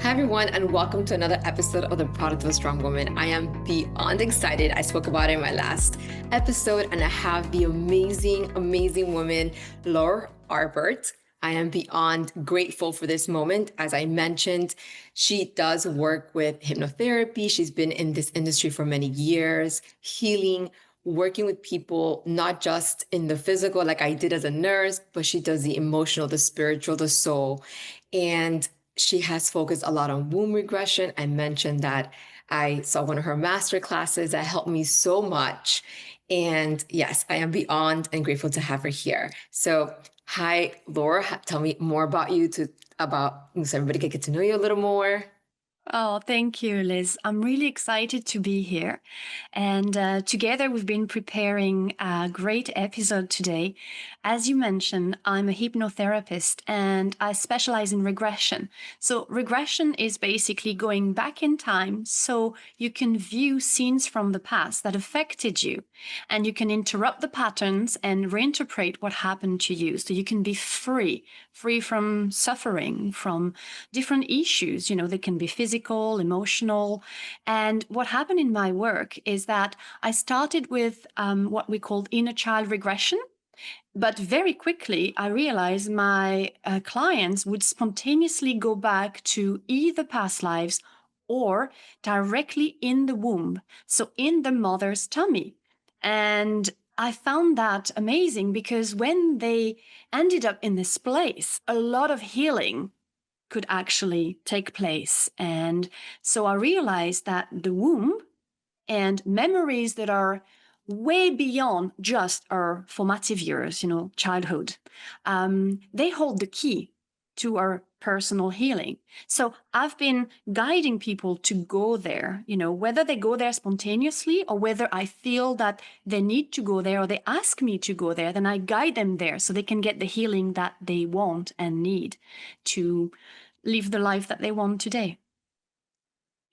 Hi, everyone, and welcome to another episode of The Product of a Strong Woman. I am beyond excited. I spoke about it in my last episode, and I have the amazing woman, Laure Arbert. I am beyond grateful for this moment. As I mentioned, she does work with hypnotherapy. She's been in this industry for many years, healing, working with people, not just in the physical, like I did as a nurse, but she does the emotional, the spiritual, the soul. And she has focused a lot on womb regression. I mentioned that I saw one of her master classes that helped me so much. And yes, I am beyond and grateful to have her here. So, hi, Laura. Tell me more about you so everybody can get to know you a little more. Oh, thank you, Liz. I'm really excited to be here. And together we've been preparing a great episode today. As you mentioned, I'm a hypnotherapist and I specialize in regression. So, regression is basically going back in time so you can view scenes from the past that affected you and you can interrupt the patterns and reinterpret what happened to you. So, you can be free from suffering, from different issues. They can be physical, emotional. And what happened in my work is that I started with what we called inner child regression. But very quickly, I realized my clients would spontaneously go back to either past lives or directly in the womb, so in the mother's tummy. And I found that amazing because when they ended up in this place, a lot of healing could actually take place. And so I realized that the womb and memories that are way beyond just our formative years, childhood, they hold the key to our personal healing. So I've been guiding people to go there, whether they go there spontaneously or whether I feel that they need to go there or they ask me to go there, then I guide them there so they can get the healing that they want and need to live the life that they want today.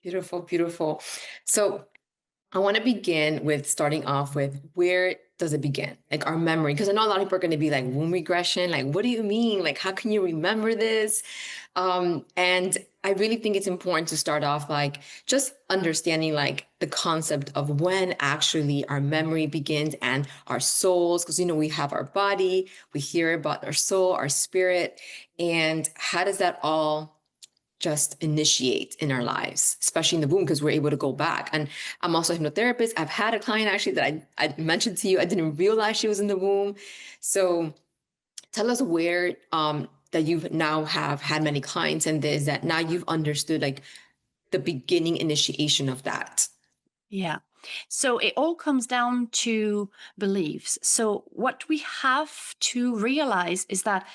Beautiful, beautiful. So, I want to begin with starting off with where does it begin? Like our memory, because I know a lot of people are going to be like womb regression. Like, what do you mean? Like, how can you remember this? And I really think it's important to start off like just understanding like the concept of when actually our memory begins and our souls, because we have our body, we hear about our soul, our spirit, and how does that all just initiate in our lives, especially in the womb, because we're able to go back. And I'm also a hypnotherapist. I've had a client actually that I mentioned to you. I didn't realize she was in the womb. So tell us where that you've now have had many clients and this that now you've understood like the beginning initiation of that. Yeah. So it all comes down to beliefs. So what we have to realize is that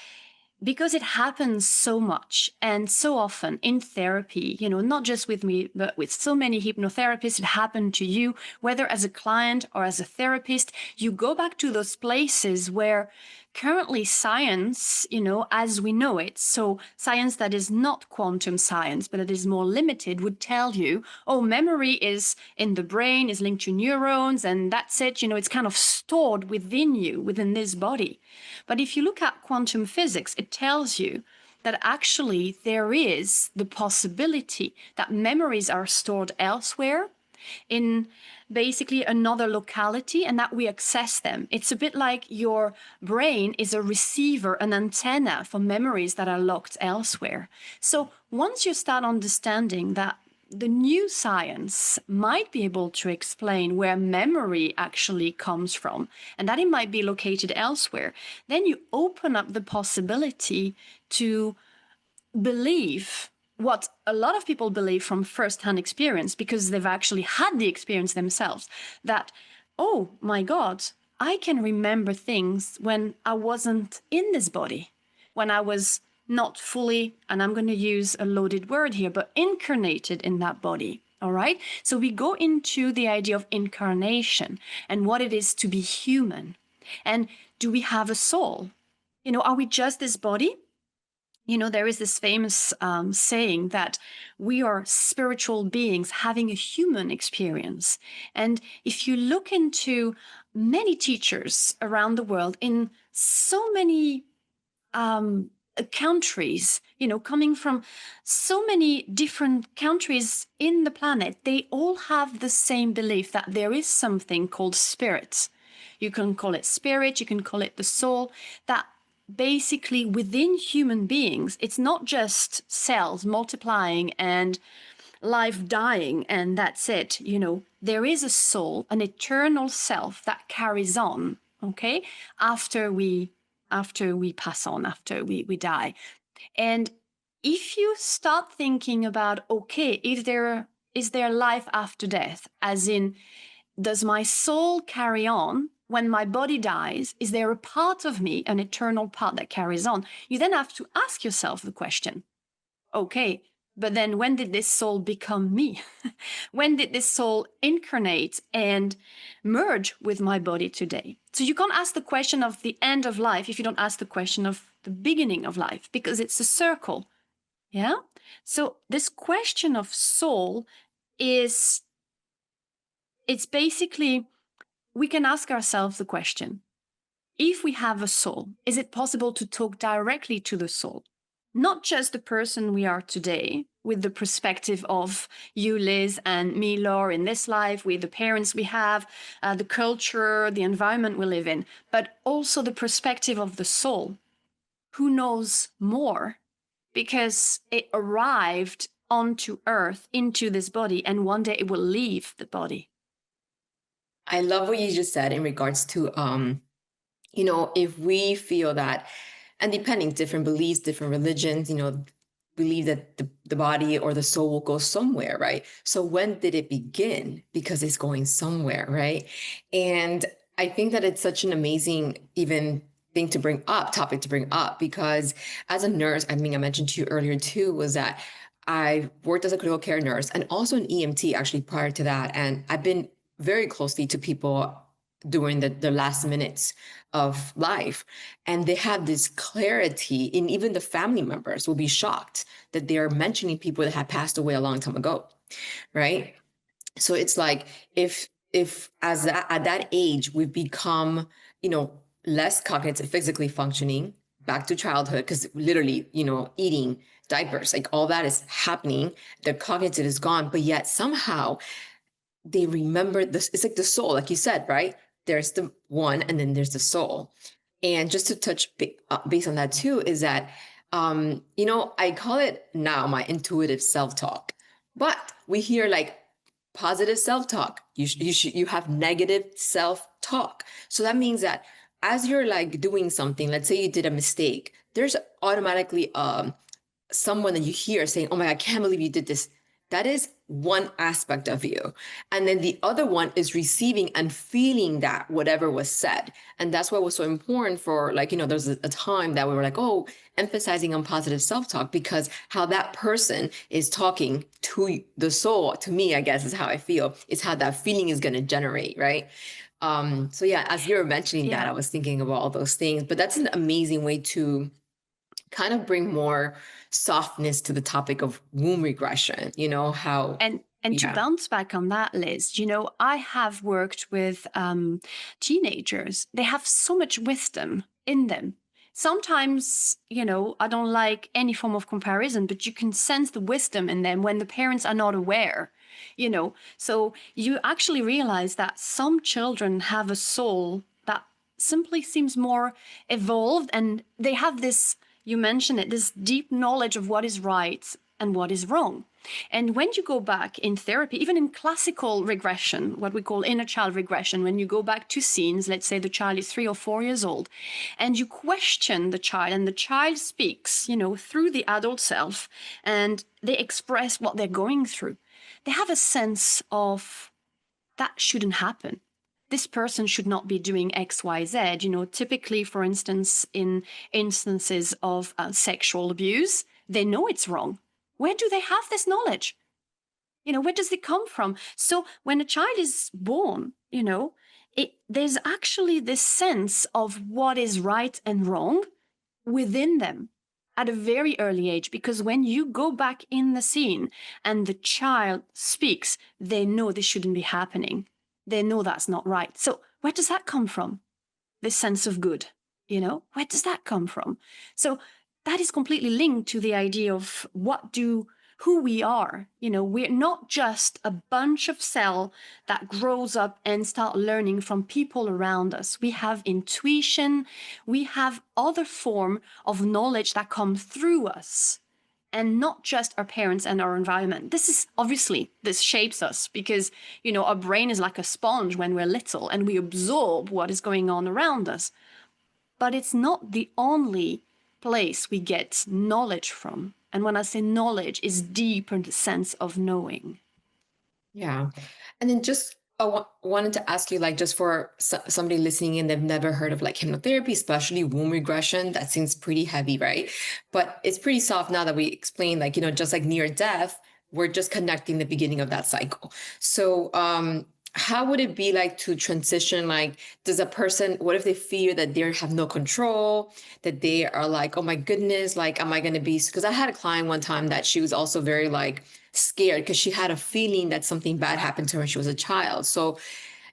because it happens so much and so often in therapy, not just with me, but with so many hypnotherapists, it happened to you, whether as a client or as a therapist, you go back to those places where currently science, as we know it, so science that is not quantum science, but that is more limited, would tell you, oh, memory is in the brain, is linked to neurons, and that's it. It's kind of stored within you, within this body. But if you look at quantum physics, it tells you that actually there is the possibility that memories are stored elsewhere in basically another locality and that we access them. It's a bit like your brain is a receiver, an antenna for memories that are locked elsewhere. So once you start understanding that the new science might be able to explain where memory actually comes from and that it might be located elsewhere, then you open up the possibility to believe what a lot of people believe from first-hand experience because they've actually had the experience themselves, that, oh my God, I can remember things when I wasn't in this body, when I was not fully, and I'm going to use a loaded word here, but incarnated in that body. All right. So we go into the idea of incarnation and what it is to be human. And do we have a soul? Are we just this body? There is this famous saying that we are spiritual beings having a human experience. And if you look into many teachers around the world in so many countries, coming from so many different countries in the planet, they all have the same belief that there is something called spirit. You can call it spirit, you can call it the soul, that basically within human beings, it's not just cells multiplying and life dying and that's it. There is a soul, an eternal self that carries on, okay, after we pass on, after we die. And if you start thinking about, okay, is there life after death, as in, does my soul carry on when my body dies? Is there a part of me, an eternal part that carries on? You then have to ask yourself the question, okay, but then when did this soul become me? When did this soul incarnate and merge with my body today? So you can't ask the question of the end of life if you don't ask the question of the beginning of life, because it's a circle. Yeah? So this question of soul it's basically, we can ask ourselves the question, if we have a soul, is it possible to talk directly to the soul? Not just the person we are today, with the perspective of you, Liz, and me, Laure, in this life, with the parents we have, the culture, the environment we live in, but also the perspective of the soul, who knows more, because it arrived onto earth, into this body, and one day it will leave the body. I love what you just said in regards to, if we feel that, and depending, different beliefs, different religions, believe that the body or the soul will go somewhere, right? So when did it begin? Because it's going somewhere, right? And I think that it's such an amazing, even topic to bring up, because as a nurse, I mean, I mentioned to you earlier too, was that I worked as a critical care nurse and also an EMT actually prior to that. And I've been very closely to people during the last minutes of life. And they have this clarity, and even the family members will be shocked that they're mentioning people that had passed away a long time ago, right? So it's like, if at that age we've become, less cognitive, physically functioning, back to childhood, because literally, eating, diapers, like all that is happening, the cognitive is gone, but yet somehow they remember this. It's like the soul, like you said, right? There's the one, and then there's the soul. And just to touch base on that too, is that, I call it now my intuitive self-talk, but we hear like positive self-talk. You have negative self-talk. So that means that as you're like doing something, let's say you did a mistake, there's automatically someone that you hear saying, "Oh my God, I can't believe you did this." That is one aspect of you. And then the other one is receiving and feeling that whatever was said. And that's why it was so important for, like, there's a time that we were like, oh, emphasizing on positive self-talk, because how that person is talking to the soul, to me, I guess is how I feel, is how that feeling is going to generate, right? So yeah, as you were mentioning that, Yeah. I was thinking about all those things, but that's an amazing way to kind of bring more softness to the topic of womb regression, how, And to yeah. bounce back on that, Liz, I have worked with teenagers. They have so much wisdom in them. Sometimes, I don't like any form of comparison, but you can sense the wisdom in them when the parents are not aware, So you actually realize that some children have a soul that simply seems more evolved, and they have this, you mentioned it, this deep knowledge of what is right and what is wrong. And when you go back in therapy, even in classical regression, what we call inner child regression, when you go back to scenes, let's say the child is 3 or 4 years old, and you question the child, and the child speaks, through the adult self, and they express what they're going through, they have a sense of that shouldn't happen. This person should not be doing X, Y, Z. Typically, for instance, in instances of sexual abuse, they know it's wrong. Where do they have this knowledge? Where does it come from? So when a child is born, there's actually this sense of what is right and wrong within them at a very early age, because when you go back in the scene and the child speaks, they know this shouldn't be happening. They know that's not right. So where does that come from? This sense of good, where does that come from? So that is completely linked to the idea of who we are. We're not just a bunch of cell that grows up and start learning from people around us. We have intuition, we have other form of knowledge that come through us, and not just our parents and our environment. This shapes us because, our brain is like a sponge when we're little and we absorb what is going on around us. But it's not the only place we get knowledge from. And when I say knowledge, is deeper in the sense of knowing. Yeah. And then just wanted to ask you, like, just for somebody listening in, they've never heard of like hypnotherapy, especially womb regression. That seems pretty heavy, right? But it's pretty soft now that we explain, like, just like near death, we're just connecting the beginning of that cycle. So, how would it be like to transition? Like, does a person, what if they fear that they have no control, that they are like, oh my goodness, like, am I going to be? Because I had a client one time that she was also very like scared because she had a feeling that something bad happened to her when she was a child. So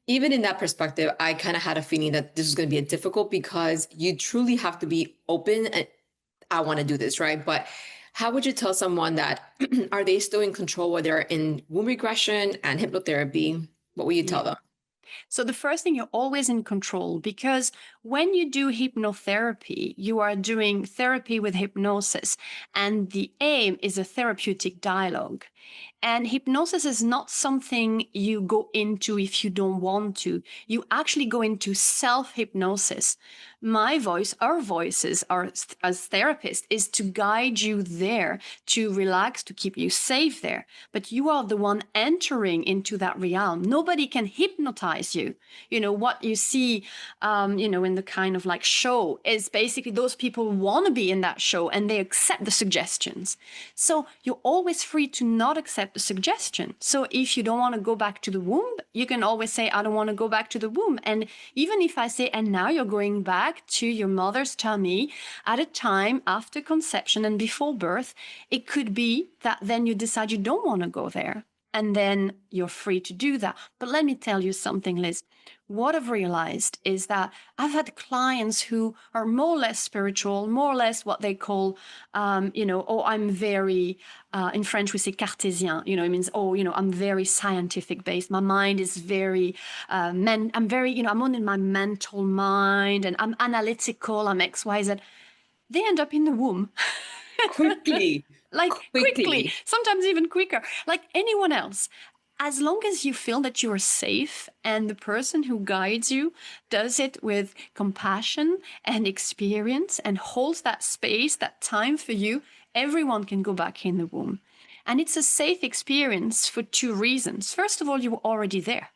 even in that perspective, I kind of had a feeling that this was going to be a difficult, because you truly have to be open and I want to do this, right? But how would you tell someone that are they still in control while they're in womb regression and hypnotherapy? What will you tell Yeah. them? So the first thing, you're always in control, because when you do hypnotherapy, you are doing therapy with hypnosis, and the aim is a therapeutic dialogue. And hypnosis is not something you go into if you don't want to. You actually go into self-hypnosis. My voice, our voices, as therapists, is to guide you there, to relax, to keep you safe there. But you are the one entering into that realm. Nobody can hypnotize you. What you see, in the kind of like show is basically those people want to be in that show and they accept the suggestions. So you're always free to not accept the suggestion. So if you don't want to go back to the womb, you can always say, I don't want to go back to the womb. And even if I say, and now you're going back to your mother's tummy at a time after conception and before birth, it could be that then you decide you don't want to go there. And then you're free to do that. But let me tell you something, Liz. What I've realized is that I've had clients who are more or less spiritual, more or less what they call, I'm very, in French we say Cartesian, it means, I'm very scientific based. My mind is very, I'm very, I'm on in my mental mind and I'm analytical, I'm X, Y, Z. They end up in the womb. Quickly, Like quickly, quickly. sometimes even quicker, like anyone else. As long as you feel that you are safe and the person who guides you does it with compassion and experience and holds that space, that time for you, everyone can go back in the womb. And it's a safe experience for two reasons. First of all, you were already there.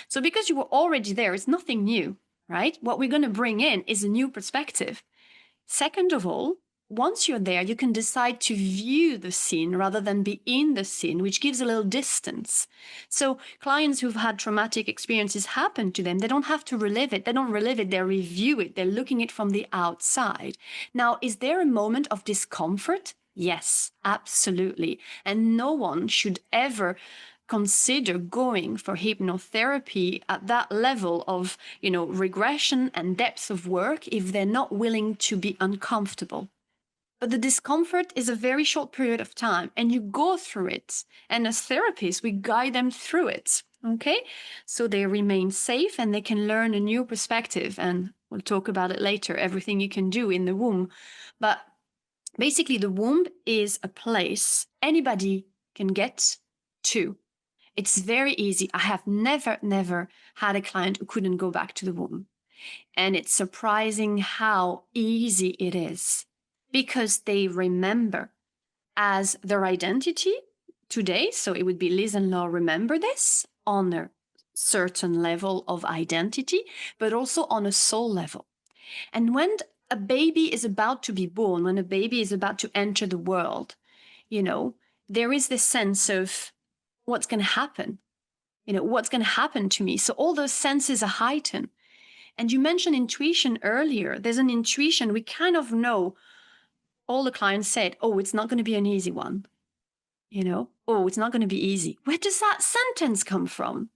So because you were already there, it's nothing new, right? What we're going to bring in is a new perspective. Second of all, once you're there, you can decide to view the scene rather than be in the scene, which gives a little distance. So clients who've had traumatic experiences happen to them, they don't have to relive it. They don't relive it, they review it. They're looking at it from the outside. Now, is there a moment of discomfort? Yes, absolutely. And no one should ever consider going for hypnotherapy at that level of, regression and depth of work if they're not willing to be uncomfortable. But the discomfort is a very short period of time and you go through it. And as therapists, we guide them through it. Okay. So they remain safe and they can learn a new perspective. And we'll talk about it later, everything you can do in the womb. But basically, the womb is a place anybody can get to. It's very easy. I have never had a client who couldn't go back to the womb. And it's surprising how easy it is because they remember as their identity today. So it would be Liz and Laure remember this on a certain level of identity, but also on a soul level. And when a baby is about to be born, when a baby is about to enter the world, there is this sense of what's going to happen. What's going to happen to me? So all those senses are heightened. And you mentioned intuition earlier. There's an intuition. We kind of know, all the clients said, oh, it's not going to be an easy one. Oh, it's not going to be easy. Where does that sentence come from?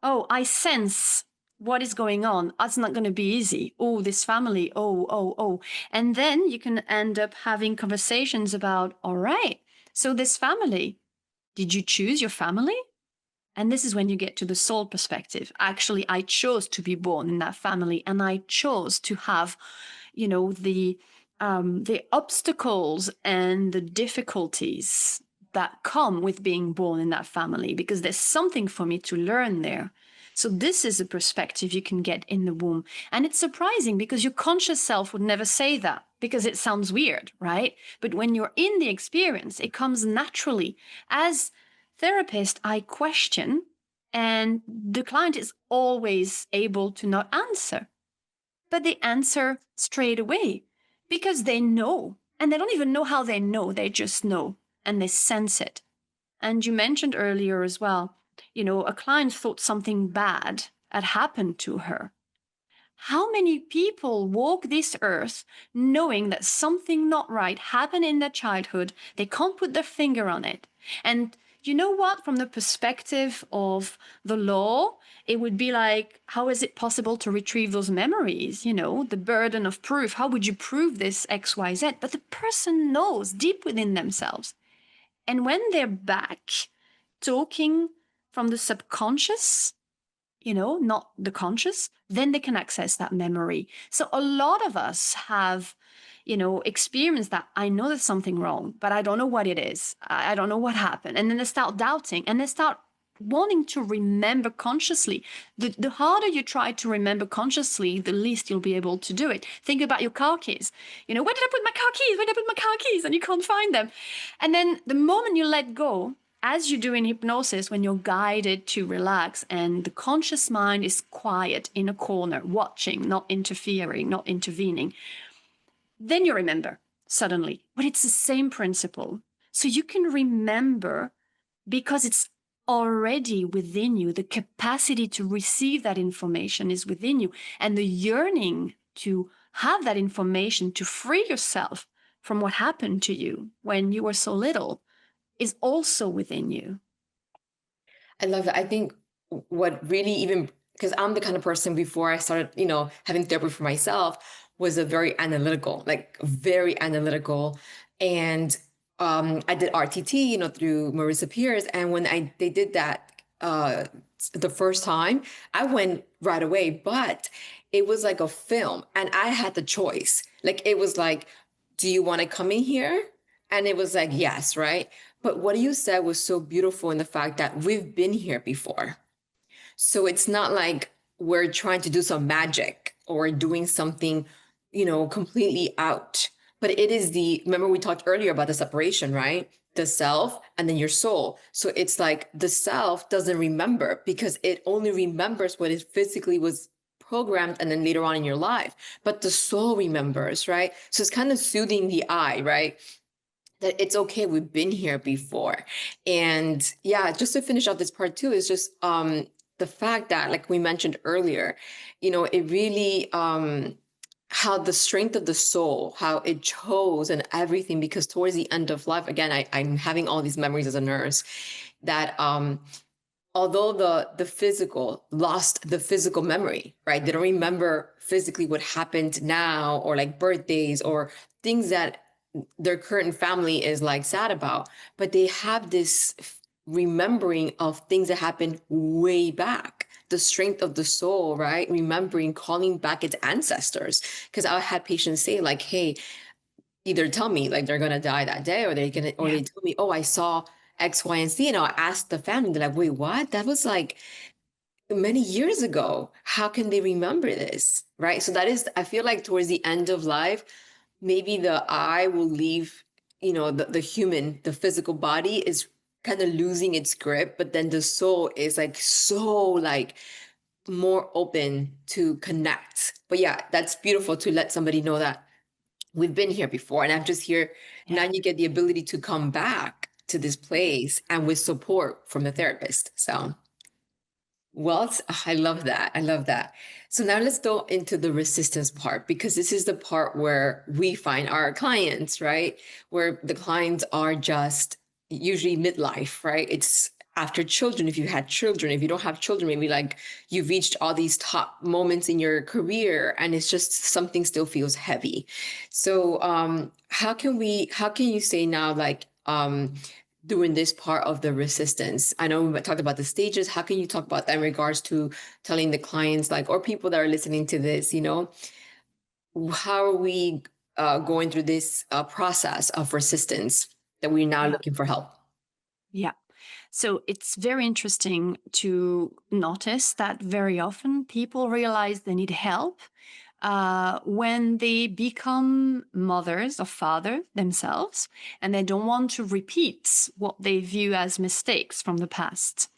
Oh, I sense what is going on? That's not going to be easy. Oh, this family. Oh, oh, oh. And then you can end up having conversations about, all right, so this family, did you choose your family? And this is when you get to the soul perspective. Actually, I chose to be born in that family, and I chose to have, the obstacles and the difficulties that come with being born in that family, because there's something for me to learn there. So this is a perspective you can get in the womb. And it's surprising because your conscious self would never say that because it sounds weird, right? But when you're in the experience, it comes naturally. As therapist, I question, and the client is always able to not answer, but they answer straight away because they know, and they don't even know how they know, they just know and they sense it. And you mentioned earlier as well, a client thought something bad had happened to her. How many people walk this earth knowing that something not right happened in their childhood? They can't put their finger on it. And you know what? From the perspective of the law, it would be like, how is it possible to retrieve those memories? The burden of proof. How would you prove this X, Y, Z? But the person knows deep within themselves. And when they're back talking from the subconscious, not the conscious, then they can access that memory. So a lot of us have, experienced that. I know there's something wrong, but I don't know what it is. I don't know what happened. And then they start doubting and they start wanting to remember consciously. The harder you try to remember consciously, the least you'll be able to do it. Think about your car keys. Where did I put my car keys? Where did I put my car keys? And you can't find them. And then the moment you let go, as you do in hypnosis, when you're guided to relax and the conscious mind is quiet in a corner, watching, not interfering, not intervening, then you remember suddenly. But it's the same principle. So you can remember because it's already within you. The capacity to receive that information is within you. And the yearning to have that information to free yourself from what happened to you when you were so little is also within you. I love that. I think what really even, because I'm the kind of person before I started, having therapy for myself, was a very analytical, like very analytical. And I did RTT, through Marissa Pierce. And when they did that the first time, I went right away, but it was like a film and I had the choice. Like, it was like, do you want to come in here? And it was like, yes, right? But what you said was so beautiful in the fact that we've been here before. So it's not like we're trying to do some magic or doing something, completely out. But it is remember we talked earlier about the separation, right? The self and then your soul. So it's like the self doesn't remember because it only remembers what it physically was programmed and then later on in your life. But the soul remembers, right? So it's kind of soothing the eye, right? That it's okay, we've been here before. And yeah, just to finish off this part too, is just the fact that, like we mentioned earlier, it really how the strength of the soul, how it chose and everything, because towards the end of life, again, I'm having all these memories as a nurse that although the physical lost the physical memory, right? They don't remember physically what happened now, or like birthdays or things that their current family is like sad about, but they have this remembering of things that happened way back. The strength of the soul, right? Remembering, calling back its ancestors. Because I had patients say, like, hey, either tell me like they're gonna die that day, or they tell me, oh, I saw X, Y, and Z. And I'll ask the family, they're like, wait, what? That was like many years ago. How can they remember this? Right. So that is, I feel like towards the end of life, maybe the I will leave, the human, the physical body is kind of losing its grip, but then the soul is like so like more open to connect. But yeah, that's beautiful to let somebody know that we've been here before and I'm just here. Yeah. Now you get the ability to come back to this place and with support from the therapist. So well, I love that. I love that. So now let's go into the resistance part, because this is the part where we find our clients, right? Where the clients are just usually midlife, right? It's after children, if you had children. If you don't have children, maybe like you've reached all these top moments in your career and it's just something still feels heavy. So how can you say now, like, during this part of the resistance? I know we talked about the stages. How can you talk about that in regards to telling the clients, like, or people that are listening to this, how are we going through this process of resistance that we're now Yeah. looking for help? Yeah. So it's very interesting to notice that very often people realize they need help when they become mothers or father themselves, and they don't want to repeat what they view as mistakes from the past.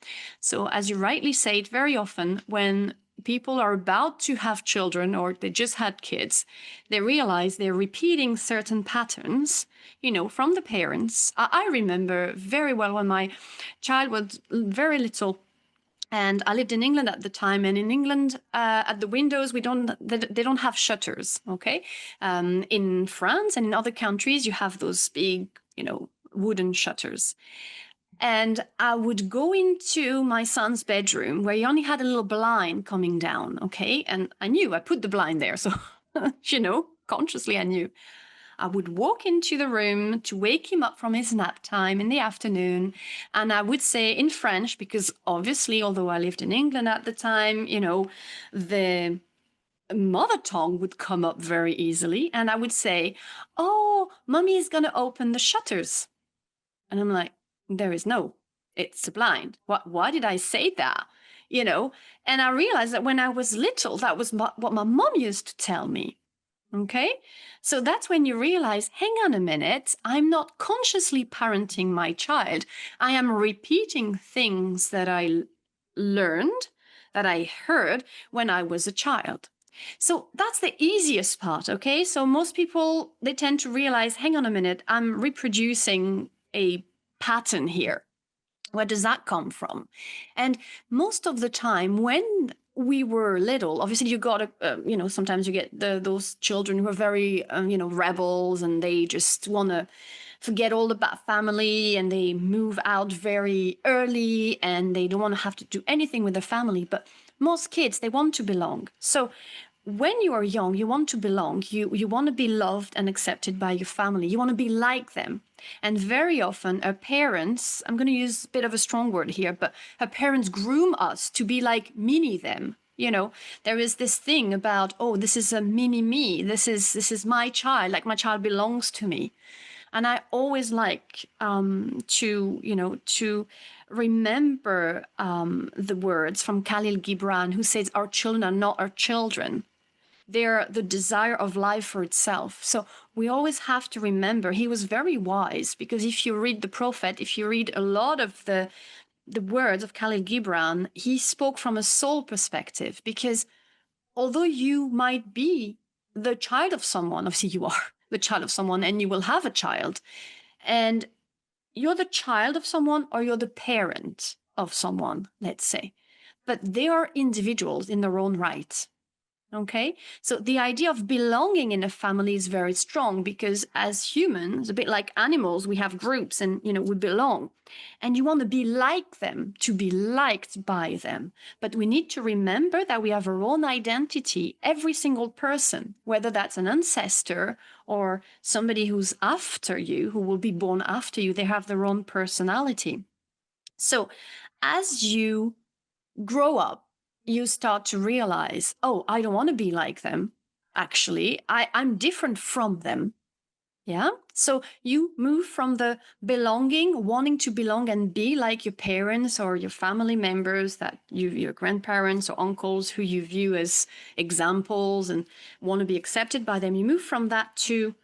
So, as you rightly said, very often when people are about to have children or they just had kids, they realize they're repeating certain patterns, from the parents. I remember very well when my child was very little, and I lived in England at the time. And in England, at the windows, they don't have shutters. Okay, in France and in other countries, you have those big, wooden shutters. And I would go into my son's bedroom where he only had a little blind coming down. Okay, and I knew I put the blind there, so consciously I knew. I would walk into the room to wake him up from his nap time in the afternoon. And I would say in French, because obviously, although I lived in England at the time, the mother tongue would come up very easily. And I would say, "Oh, mommy is going to open the shutters." And I'm like, there is no, it's a blind. Why did I say that? And I realized that when I was little, that was what my mom used to tell me. Okay. So that's when you realize, hang on a minute, I'm not consciously parenting my child. I am repeating things that I learned, that I heard when I was a child. So that's the easiest part. Okay. So most people, they tend to realize, hang on a minute, I'm reproducing a pattern here. Where does that come from? And most of the time, when we were little, obviously you got sometimes you get those children who are very rebels, and they just want to forget all about family, and they move out very early, and they don't want to have to do anything with their family. But most kids, they want to belong. So when you are young, you want to belong. You want to be loved and accepted by your family. You want to be like them. And very often our parents, I'm going to use a bit of a strong word here, but our parents groom us to be like mini them. There is this thing about, oh, this is a mini me. This is my child. Like, my child belongs to me. And I always like to remember the words from Khalil Gibran, who says, "Our children are not our children. They're the desire of life for itself." So we always have to remember he was very wise, because if you read the Prophet, if you read a lot of the words of Khalil Gibran, he spoke from a soul perspective. Because although you might be the child of someone, obviously you are the child of someone, and you will have a child, and you're the child of someone or you're the parent of someone, let's say, but they are individuals in their own right. Okay. So the idea of belonging in a family is very strong, because as humans, a bit like animals, we have groups, and, we belong, and you want to be like them, to be liked by them. But we need to remember that we have our own identity, every single person, whether that's an ancestor or somebody who's after you, who will be born after you, they have their own personality. So as you grow up, you start to realize, oh, I don't want to be like them. Actually, I'm different from them. Yeah. So you move from the belonging, wanting to belong and be like your parents or your family members, that your grandparents or uncles who you view as examples and want to be accepted by them. You move from that to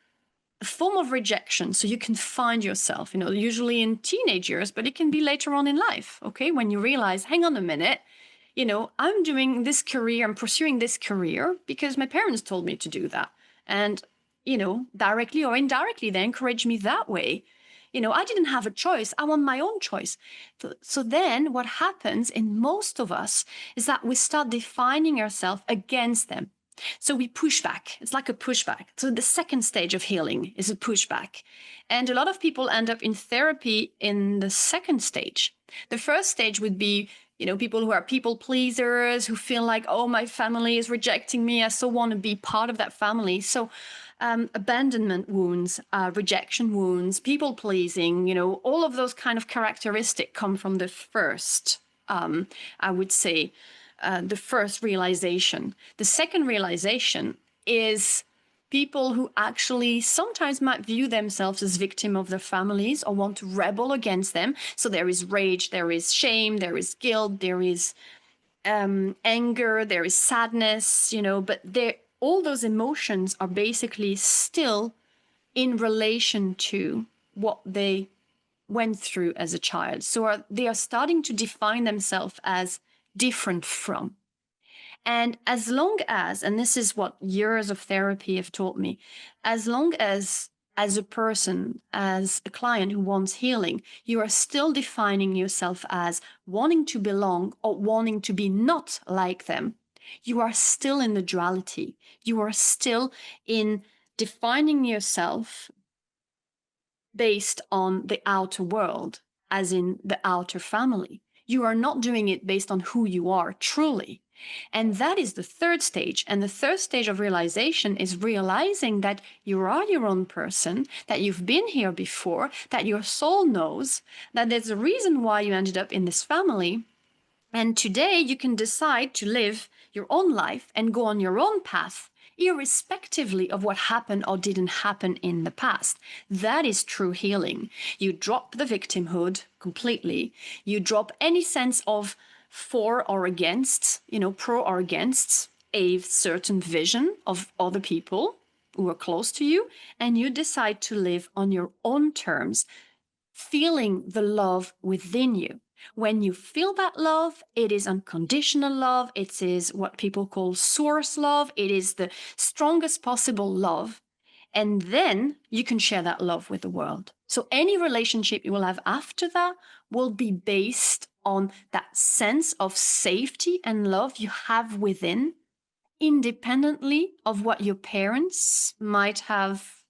a form of rejection, so you can find yourself, usually in teenage years, but it can be later on in life. Okay. When you realize, hang on a minute, I'm doing this career, I'm pursuing this career because my parents told me to do that. And, directly or indirectly, they encourage me that way. I didn't have a choice. I want my own choice. So then what happens in most of us is that we start defining ourselves against them. So we push back. It's like a pushback. So the second stage of healing is a pushback. And a lot of people end up in therapy in the second stage. The first stage would be, people who are people pleasers, who feel like, oh, my family is rejecting me. I so want to be part of that family. So abandonment wounds, rejection wounds, people pleasing, all of those kind of characteristics come from the first, I would say, the first realization. The second realization is people who actually sometimes might view themselves as victim of their families or want to rebel against them. So there is rage, there is shame, there is guilt, there is anger, there is sadness, but all those emotions are basically still in relation to what they went through as a child. So they are starting to define themselves as different from. And as long as, and this is what years of therapy have taught me, as long as a person, as a client who wants healing, you are still defining yourself as wanting to belong or wanting to be not like them, you are still in the duality. You are still in defining yourself based on the outer world, as in the outer family. You are not doing it based on who you are truly. And that is the third stage. And the third stage of realization is realizing that you are your own person, that you've been here before, that your soul knows, that there's a reason why you ended up in this family. And today you can decide to live your own life and go on your own path, irrespectively of what happened or didn't happen in the past. That is true healing. You drop the victimhood completely. You drop any sense of for or against, pro or against a certain vision of other people who are close to you, and you decide to live on your own terms, feeling the love within you. When you feel that love, it is unconditional love. It is what people call source love. It is the strongest possible love. And then you can share that love with the world. So any relationship you will have after that will be based on that sense of safety and love you have within, independently of what your parents might have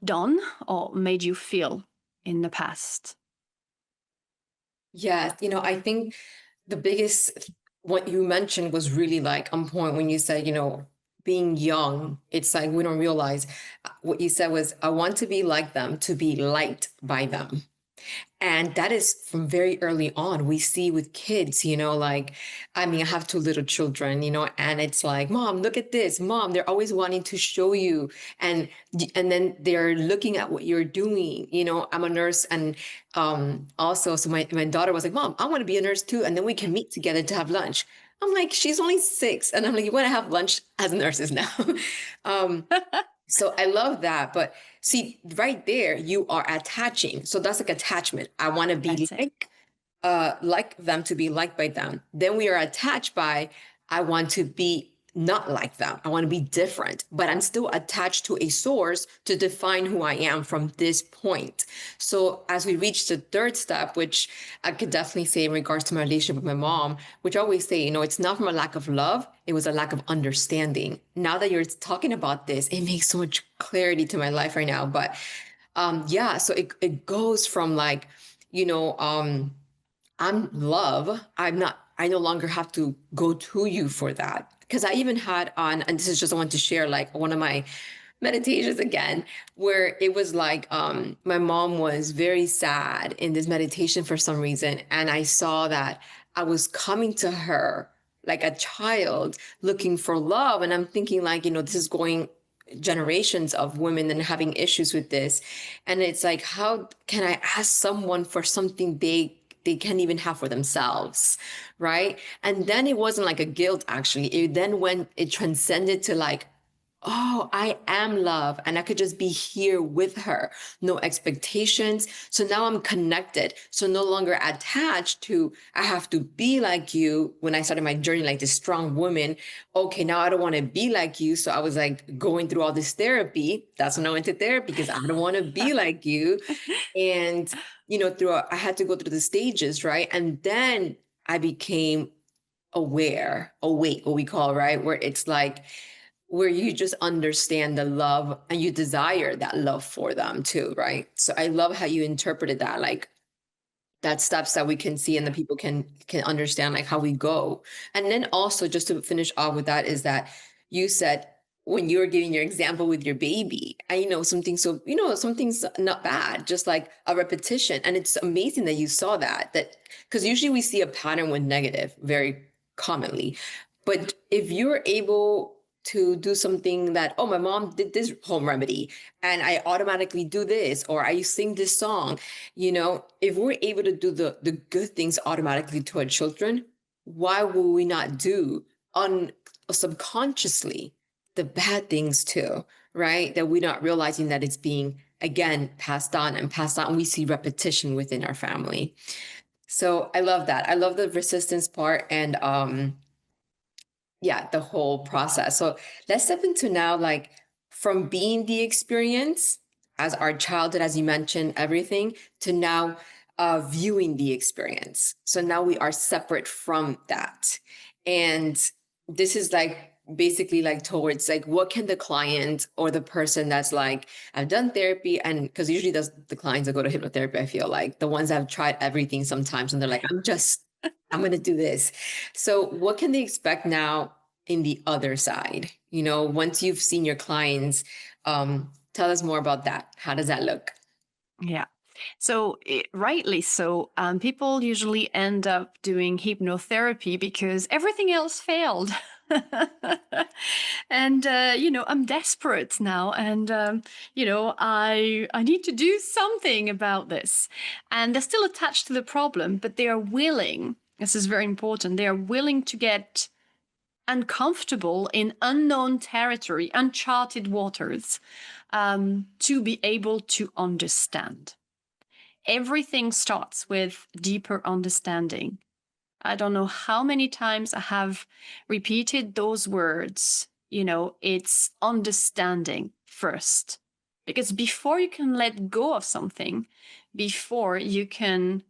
done or made you feel in the past. Yes, I think the biggest, what you mentioned was really like on point when you said, being young, it's like we don't realize what you said was, I want to be like them, to be liked by them. And that is from very early on. We see with kids, like, I mean, I have two little children, and it's like, Mom, look at this. Mom, they're always wanting to show you. And then they're looking at what you're doing. I'm a nurse. And also, so my daughter was like, Mom, I want to be a nurse too. And then we can meet together to have lunch. I'm like, she's only 6. And I'm like, you want to have lunch as nurses now? um, so I love that. But see, right there, you are attaching. So that's like attachment. I want to be That's it. like them, to be liked by them. Then we are attached by, I want to be not like them. I want to be different, but I'm still attached to a source to define who I am from this point. So as we reach the third step, which I could definitely say in regards to my relationship with my mom, which I always say, it's not from a lack of love, it was a lack of understanding. Now that you're talking about this, it makes so much clarity to my life right now. But yeah, so it goes from like, I'm love. I no longer have to go to you for that. Because I even had on, and this is just, I want to share like one of my meditations again, where it was like, my mom was very sad in this meditation for some reason. And I saw that I was coming to her like a child looking for love. And I'm thinking like, this is going generations of women and having issues with this. And it's like, how can I ask someone for something they can't even have for themselves, right? And then it wasn't like a guilt, actually. It transcended to like, oh, I am love. And I could just be here with her, no expectations. So now I'm connected. So no longer attached to, I have to be like you. When I started my journey, like this strong woman, okay, now I don't want to be like you. So I was like going through all this therapy. That's when I went to therapy, because I don't want to be like you. And, I had to go through the stages, right? And then I became awake, what we call, right? Where it's like, where you just understand the love and you desire that love for them too, right? So I love how you interpreted that, like that steps that we can see and the people can understand like how we go. And then also just to finish off with that is that you said when you were giving your example with your baby, I know something, so something's not bad, just like a repetition. And it's amazing that you saw that because usually we see a pattern with negative very commonly. But if you're able to do something that, oh, my mom did this home remedy and I automatically do this, or I sing this song, if we're able to do the good things automatically to our children, why will we not do subconsciously the bad things too, right? That we're not realizing that it's being again passed on and passed on. And we see repetition within our family. So I love that. I love the resistance part and yeah, the whole process. So let's step into now, like from being the experience as our childhood, as you mentioned, everything, to now viewing the experience. So now we are separate from that. And this is like basically like towards like what can the client or the person that's like, I've done therapy, and because usually that's the clients that go to hypnotherapy, I feel like the ones that have tried everything sometimes and they're like, I'm going to do this. So, what can they expect now in the other side? Once you've seen your clients, tell us more about that. How does that look? Yeah. So, rightly so, people usually end up doing hypnotherapy because everything else failed. And I'm desperate now, and I need to do something about this. And they're still attached to the problem, but they are willing. This is very important. They are willing to get uncomfortable in unknown territory, uncharted waters, to be able to understand. Everything starts with deeper understanding. I don't know how many times I have repeated those words. It's understanding first. Because before you can let go of something, before you can,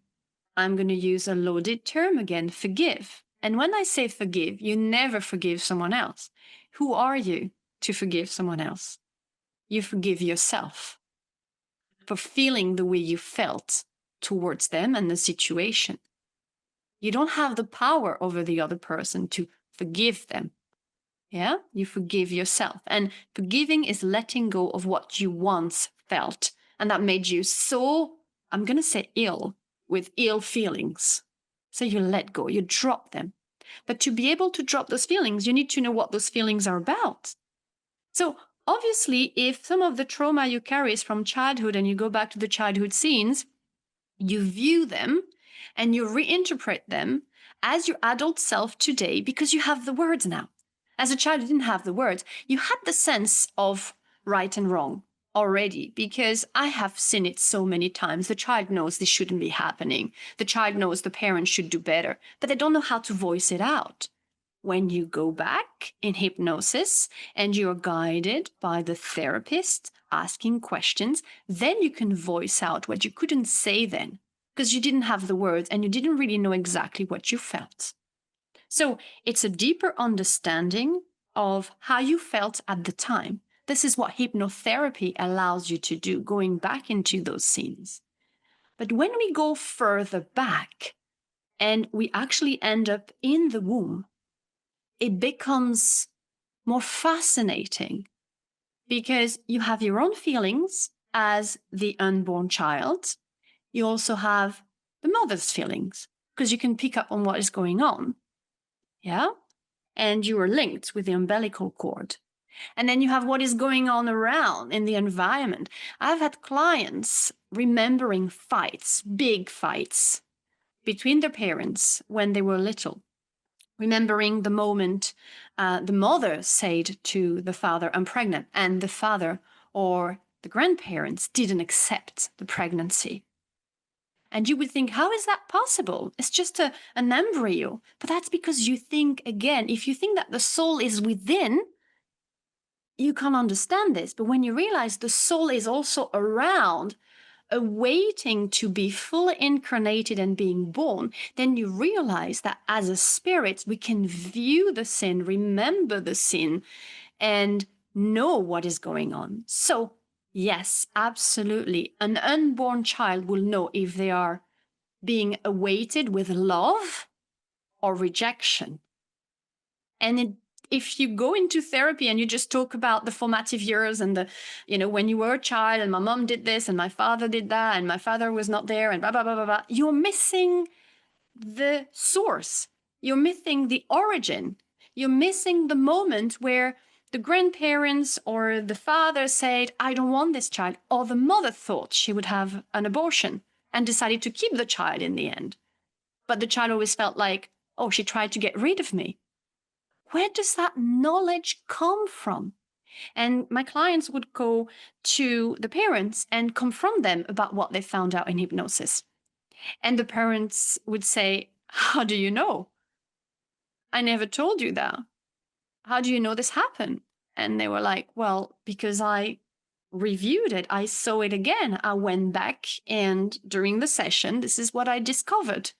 I'm going to use a loaded term again, forgive. And when I say forgive, you never forgive someone else. Who are you to forgive someone else? You forgive yourself for feeling the way you felt towards them and the situation. You don't have the power over the other person to forgive them. Yeah, you forgive yourself. And forgiving is letting go of what you once felt. And that made you so, I'm going to say ill, with ill feelings. So you let go, you drop them. But to be able to drop those feelings, you need to know what those feelings are about. So obviously, if some of the trauma you carry is from childhood and you go back to the childhood scenes, you view them and you reinterpret them as your adult self today because you have the words now. As a child, you didn't have the words. You had the sense of right and wrong already because I have seen it so many times. The child knows this shouldn't be happening. The child knows the parent should do better, but they don't know how to voice it out. When you go back in hypnosis and you're guided by the therapist asking questions, then you can voice out what you couldn't say then because you didn't have the words and you didn't really know exactly what you felt. So it's a deeper understanding of how you felt at the time. This is what hypnotherapy allows you to do, going back into those scenes. But when we go further back and we actually end up in the womb, it becomes more fascinating because you have your own feelings as the unborn child. You also have the mother's feelings because you can pick up on what is going on. Yeah. And you are linked with the umbilical cord. And then you have what is going on around in the environment. I've had clients remembering fights, big fights between their parents when they were little. Remembering the moment the mother said to the father, I'm pregnant, and the father or the grandparents didn't accept the pregnancy. And you would think, how is that possible? It's just an embryo. But that's because you think, again, if you think that the soul is within, you can't understand this. But when you realize the soul is also around, awaiting to be fully incarnated and being born, then you realize that as a spirit, we can view the sin, remember the sin, and know what is going on. So, yes, absolutely. An unborn child will know if they are being awaited with love or rejection. And if you go into therapy and you just talk about the formative years and when you were a child and my mom did this and my father did that and my father was not there and blah, blah, blah, blah, blah, you're missing the source. You're missing the origin. You're missing the moment where the grandparents or the father said, I don't want this child, or the mother thought she would have an abortion and decided to keep the child in the end. But the child always felt like, oh, she tried to get rid of me. Where does that knowledge come from? And my clients would go to the parents and confront them about what they found out in hypnosis. And the parents would say, how do you know? I never told you that. How do you know this happened? And they were like, well, because I reviewed it. I saw it again. I went back and during the session, this is what I discovered.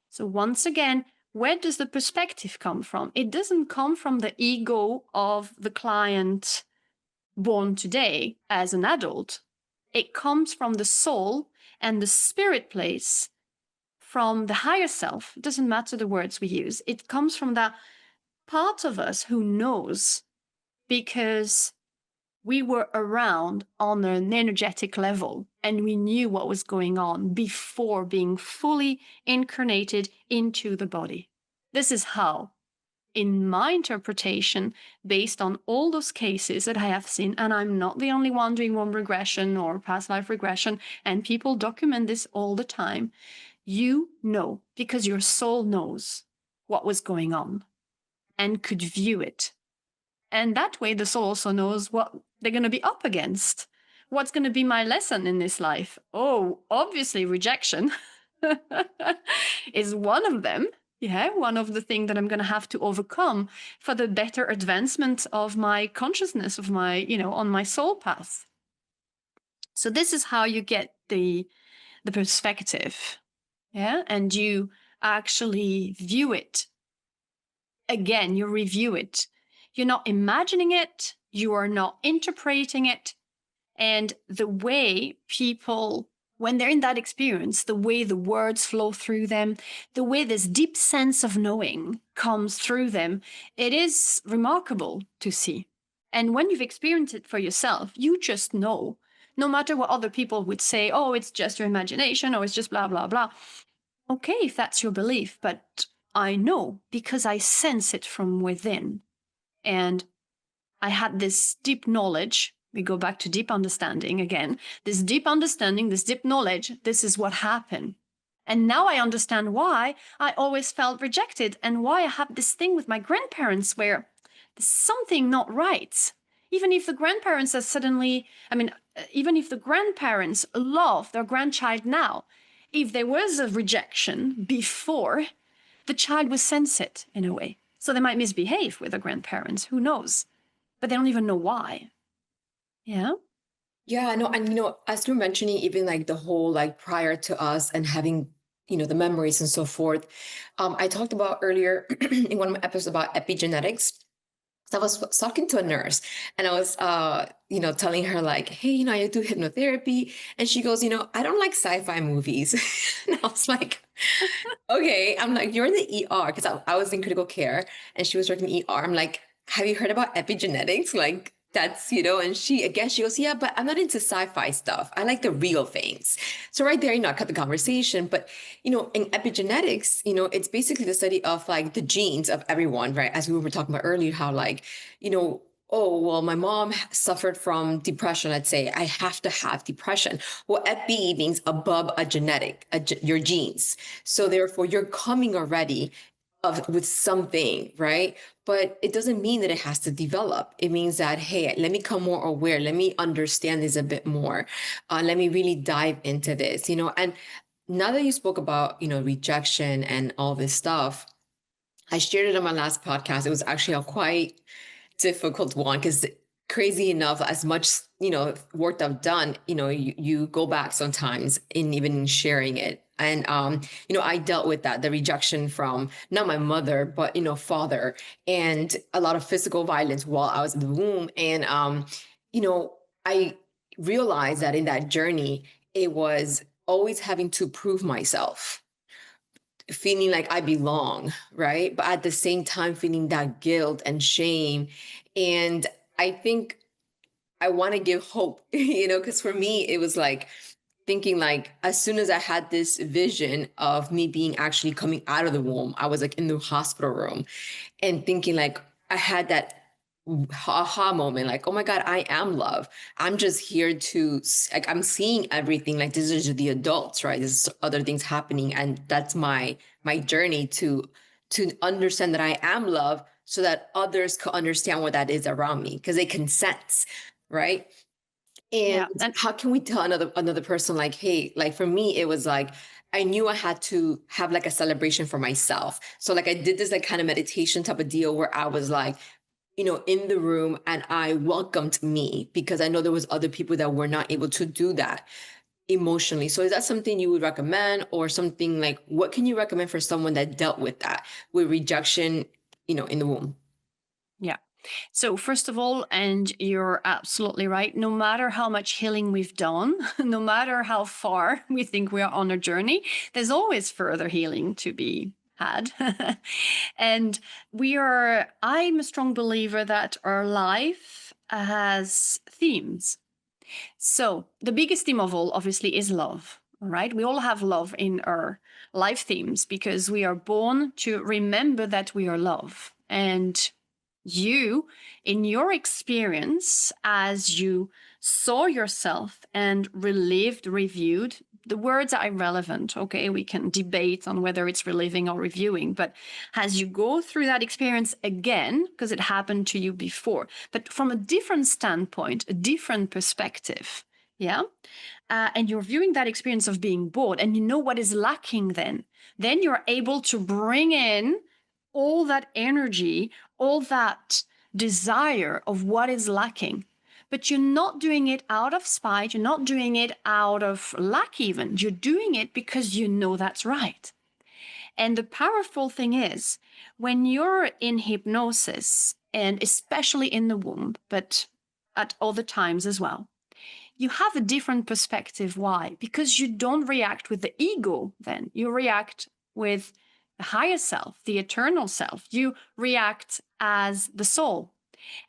So once again, where does the perspective come from? It doesn't come from the ego of the client born today as an adult. It comes from the soul and the spirit place, from the higher self. It doesn't matter the words we use. It comes from that part of us who knows, because we were around on an energetic level and we knew what was going on before being fully incarnated into the body. This is how, in my interpretation, based on all those cases that I have seen, and I'm not the only one doing womb regression or past life regression, and people document this all the time, you know, because your soul knows what was going on and could view it. And that way, the soul also knows what they're going to be up against. What's going to be my lesson in this life? Oh, obviously, rejection is one of them. Yeah, one of the things that I'm going to have to overcome for the better advancement of my consciousness, of my, on my soul path. So this is how you get the perspective. Yeah, and you actually view it. Again, you review it. You're not imagining it. You are not interpreting it. And the way people, when they're in that experience, the way the words flow through them, the way this deep sense of knowing comes through them, it is remarkable to see. And when you've experienced it for yourself, you just know, no matter what other people would say, oh, it's just your imagination, or it's just blah, blah, blah. Okay, if that's your belief, but I know because I sense it from within. And I had this deep knowledge. We go back to deep understanding again. This deep understanding, this deep knowledge, this is what happened. And now I understand why I always felt rejected and why I have this thing with my grandparents where there's something not right. Even if the grandparents are suddenly, even if the grandparents love their grandchild now, if there was a rejection before, the child will sense it in a way. So they might misbehave with the grandparents, who knows? But they don't even know why. Yeah. Yeah, no, and as you're mentioning, even like the whole like prior to us and having, the memories and so forth. I talked about earlier in one of my episodes about epigenetics. So I was talking to a nurse and I was, telling her like, hey, I do hypnotherapy. And she goes, I don't like sci-fi movies. And I was like, okay. I'm like, you're in the ER because I was in critical care and she was working ER. I'm like, have you heard about epigenetics? Like that's, and she goes, yeah, but I'm not into sci-fi stuff. I like the real things. So right there, I cut the conversation. But, in epigenetics, it's basically the study of like the genes of everyone, right? As we were talking about earlier, how like, oh, well, my mom suffered from depression. Let's say I have to have depression. Well, epi means above a genetic, your genes. So therefore you're coming already with something, right? But it doesn't mean that it has to develop. It means that, hey, let me come more aware. Let me understand this a bit more. Let me really dive into this, and now that you spoke about, rejection and all this stuff, I shared it on my last podcast. It was actually a quite difficult one because crazy enough, as much, work I've done, you go back sometimes in even sharing it. And I dealt with that, the rejection from not my mother, but father, and a lot of physical violence while I was in the womb. And you know I realized that in that journey, it was always having to prove myself, feeling like I belong, right? But at the same time, feeling that guilt and shame. And I think I want to give hope, because for me, it was like thinking like as soon as I had this vision of me being actually coming out of the womb, I was like in the hospital room and thinking like I had that aha moment, like, oh my God, I am love. I'm just here to like, I'm seeing everything. Like, this is the adults, right? There's other things happening. And that's my journey to understand that I am love, so that others can understand what that is around me, because they can sense, right? And Yeah. And how can we tell another person, like, hey, like for me, it was like I knew I had to have like a celebration for myself. So like I did this like kind of meditation type of deal where I was like, in the room, and I welcomed me, because I know there was other people that were not able to do that emotionally. So is that something you would recommend, or something like what can you recommend for someone that dealt with that, with rejection, in the womb? yeah. So, first of all, and you're absolutely right, no matter how much healing we've done, no matter how far we think we are on a journey, there's always further healing to be had. And I'm a strong believer that our life has themes. So, the biggest theme of all, obviously, is love. All right. We all have love in our life themes because we are born to remember that we are love. And you, in your experience, as you saw yourself and relived, reviewed, the words are irrelevant. Okay, we can debate on whether it's reliving or reviewing, but as you go through that experience again, because it happened to you before, but from a different standpoint, a different perspective, yeah, and you're viewing that experience of being bored, and you know what is lacking, then you're able to bring in all that energy, all that desire of what is lacking. But you're not doing it out of spite. You're not doing it out of lack, even. You're doing it because you know that's right. And the powerful thing is, when you're in hypnosis, and especially in the womb, but at other times as well, you have a different perspective. Why? Because you don't react with the ego, then you react with the higher self, the eternal self. You react as the soul.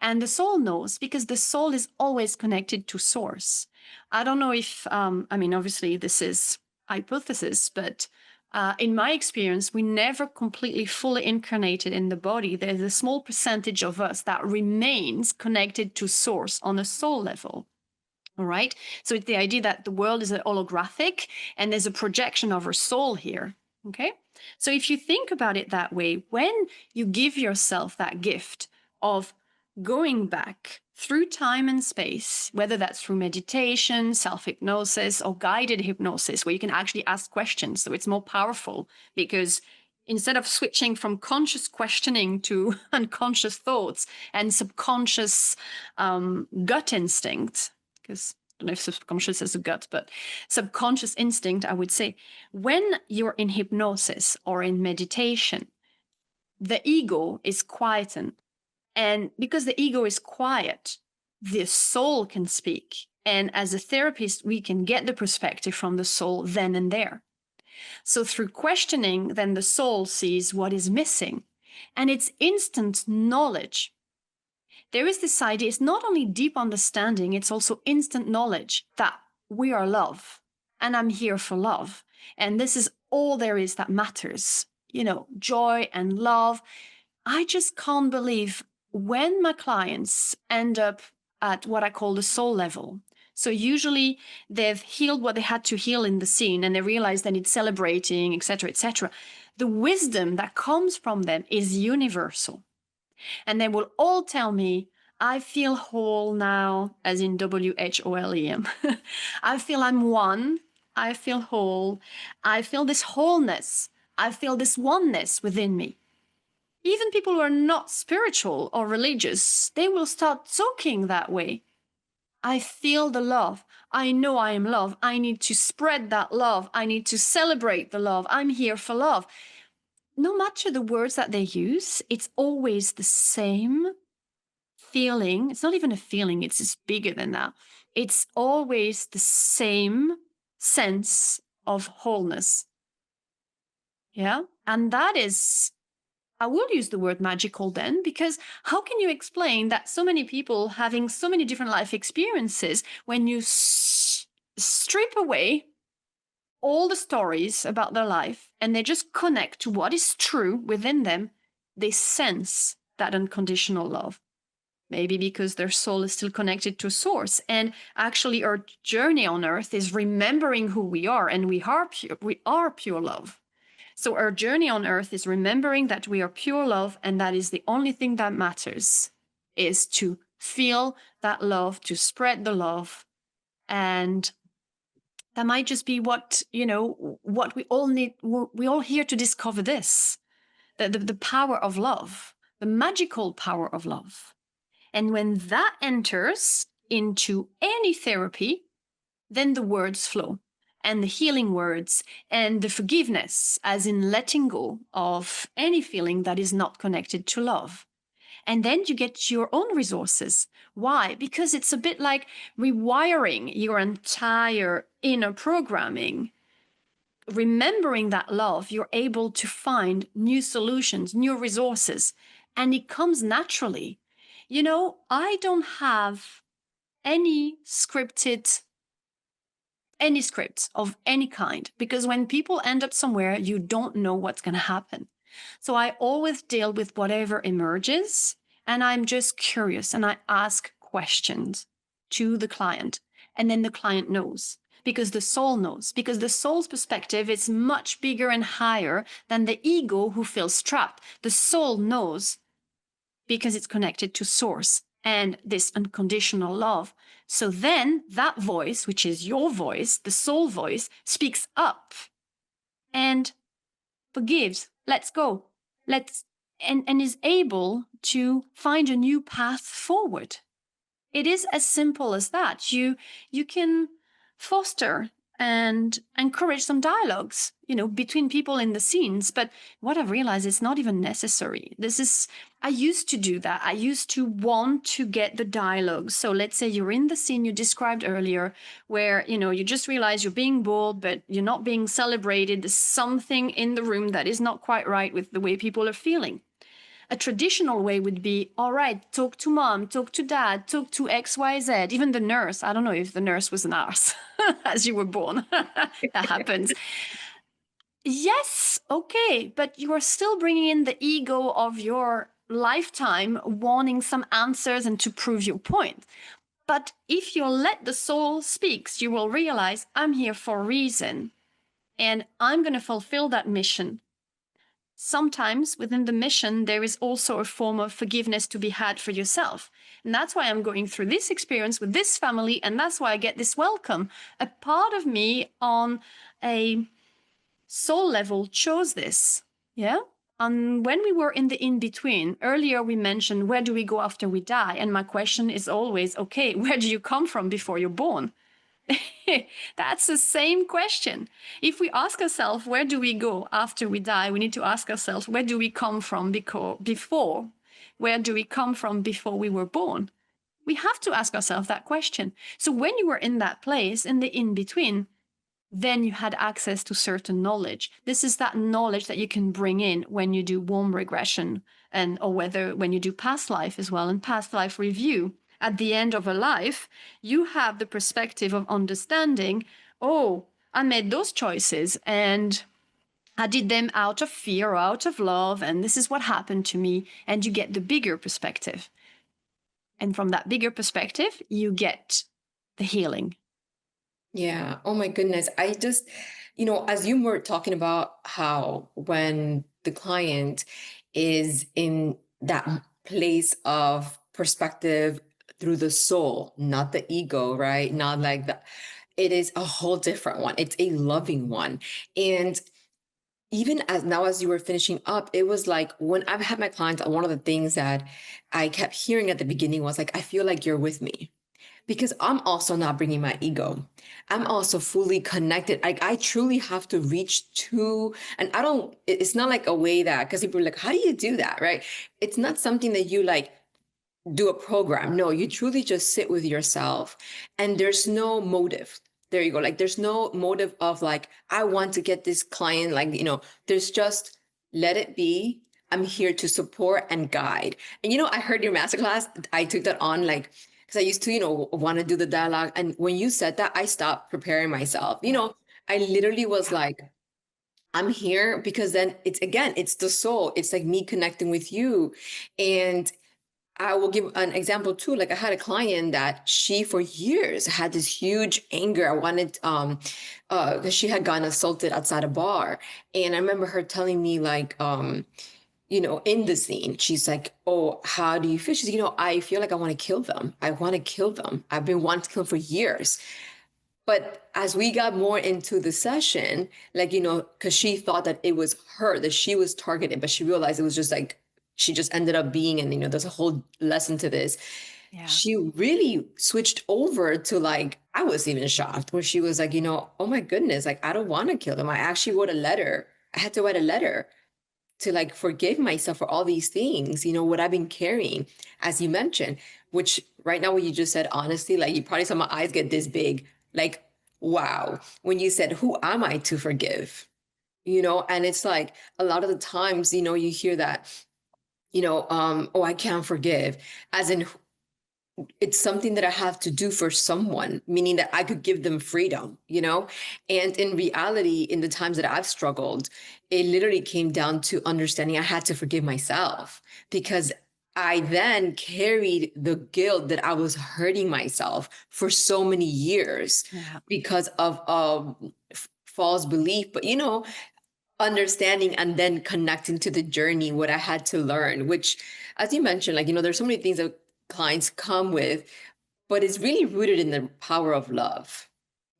And the soul knows because the soul is always connected to source. I don't know if, obviously, this is hypothesis, but in my experience, we never completely fully incarnated in the body. There's a small percentage of us that remains connected to source on a soul level. All right. So it's the idea that the world is holographic and there's a projection of our soul here. Okay. So if you think about it that way, when you give yourself that gift of going back through time and space, whether that's through meditation, self hypnosis, or guided hypnosis, where you can actually ask questions, so it's more powerful because instead of switching from conscious questioning to unconscious thoughts and subconscious gut instinct, because I don't know if subconscious is a gut, but subconscious instinct, I would say, when you're in hypnosis or in meditation, the ego is quietened. And because the ego is quiet, the soul can speak. And as a therapist, we can get the perspective from the soul then and there. So through questioning, then the soul sees what is missing. And it's instant knowledge. There is this idea, it's not only deep understanding, it's also instant knowledge that we are love and I'm here for love. And this is all there is that matters, joy and love. I just can't believe when my clients end up at what I call the soul level. So usually they've healed what they had to heal in the scene and they realize they need celebrating, etc., etc. The wisdom that comes from them is universal. And they will all tell me, I feel whole now, as in WHOLEM. I feel I'm one. I feel whole. I feel this wholeness. I feel this oneness within me. Even people who are not spiritual or religious, they will start talking that way. I feel the love. I know I am love. I need to spread that love. I need to celebrate the love. I'm here for love. No matter the words that they use, it's always the same feeling. It's not even a feeling, it's just bigger than that. It's always the same sense of wholeness. Yeah. And that is, I will use the word magical then, because how can you explain that so many people having so many different life experiences, when you strip away all the stories about their life and they just connect to what is true within them, they sense that unconditional love? Maybe because their soul is still connected to source. And actually, our journey on earth is remembering who we are, and we are pure love. So our journey on earth is remembering that we are pure love, and that is the only thing that matters, is to feel that love, to spread the love. And that might just be what, what we all need. We all here to discover this, the power of love, the magical power of love. And when that enters into any therapy, then the words flow, and the healing words, and the forgiveness, as in letting go of any feeling that is not connected to love. And then you get your own resources. Why? Because it's a bit like rewiring your entire inner programming. Remembering that love, you're able to find new solutions, new resources, and it comes naturally. I don't have any scripts of any kind, because when people end up somewhere, you don't know what's going to happen. So I always deal with whatever emerges, and I'm just curious, and I ask questions to the client, and then the client knows. Because the soul knows, because the soul's perspective is much bigger and higher than the ego who feels trapped. The soul knows because it's connected to source and this unconditional love. So then that voice, which is your voice, the soul voice, speaks up and forgives, lets go, and is able to find a new path forward. It is as simple as that. You can foster and encourage some dialogues, between people in the scenes. But what I've realized, it's not even necessary. I used to do that. I used to want to get the dialogue. So let's say you're in the scene you described earlier, where, you just realize you're being bored, but you're not being celebrated. There's something in the room that is not quite right with the way people are feeling. A traditional way would be, all right, talk to mom, talk to dad, talk to XYZ, even the nurse. I don't know if the nurse was an nurse as you were born. That happens. Yes, okay, but you are still bringing in the ego of your lifetime, wanting some answers and to prove your point. But if you let the soul speak, you will realize, I'm here for a reason, and I'm going to fulfill that mission. Sometimes within the mission, there is also a form of forgiveness to be had for yourself. And that's why I'm going through this experience with this family, and that's why I get this welcome. A part of me on a soul level chose this. Yeah. And when we were in the in-between, earlier we mentioned, where do we go after we die? And my question is always, okay, where do you come from before you're born? That's the same question. If we ask ourselves, where do we go after we die? We need to ask ourselves, where do we come from before? Where do we come from before we were born? We have to ask ourselves that question. So when you were in that place, in the in-between, then you had access to certain knowledge. This is that knowledge that you can bring in when you do womb regression, or when you do past life as well, and past life review. At the end of a life, you have the perspective of understanding, oh, I made those choices and I did them out of fear or out of love, and this is what happened to me. And you get the bigger perspective. And from that bigger perspective, you get the healing. Yeah. Oh my goodness. I just, as you were talking about how when the client is in that place of perspective through the soul, not the ego, right? Not like that. It is a whole different one. It's a loving one. And even as now as you were finishing up, it was like when I've had my clients, one of the things that I kept hearing at the beginning was like, I feel like you're with me because I'm also not bringing my ego. I'm also fully connected. Like I truly have to reach to, and I don't, it's not like a way that, because people are like, how do you do that? Right. It's not something that you like do a program. No, you truly just sit with yourself and there's no motive. There you go. Like there's no motive of like, I want to get this client, like, there's just let it be. I'm here to support and guide. And I heard your masterclass. I took that on like because I used to, want to do the dialogue. And when you said that, I stopped preparing myself. Yeah. I literally was like, I'm here because then it's the soul. It's like me connecting with you. And I will give an example too. Like I had a client that she for years had this huge anger. I wanted because she had gotten assaulted outside a bar. And I remember her telling me like in the scene, she's like, oh, how do you feel? She's like, I feel like I want to kill them. I want to kill them. I've been wanting to kill them for years. But as we got more into the session, like, because she thought that it was her, that she was targeted, but she realized it was just like, she just ended up being, and, there's a whole lesson to this. Yeah. She really switched over to like, I was even shocked where she was like, oh my goodness, like, I don't want to kill them. I actually wrote a letter. I had to write a letter to like forgive myself for all these things, what I've been carrying, as you mentioned, which right now, what you just said, honestly, like you probably saw my eyes get this big, like, wow, when you said, who am I to forgive? And it's like a lot of the times, you hear that, oh, I can't forgive, as in it's something that I have to do for someone, meaning that I could give them freedom. And in reality, in the times that I've struggled, it literally came down to understanding I had to forgive myself because I then carried the guilt that I was hurting myself for so many years Yeah. because of false belief. But, understanding and then connecting to the journey, what I had to learn, which, as you mentioned, like, there's so many things that clients come with, but it's really rooted in the power of love,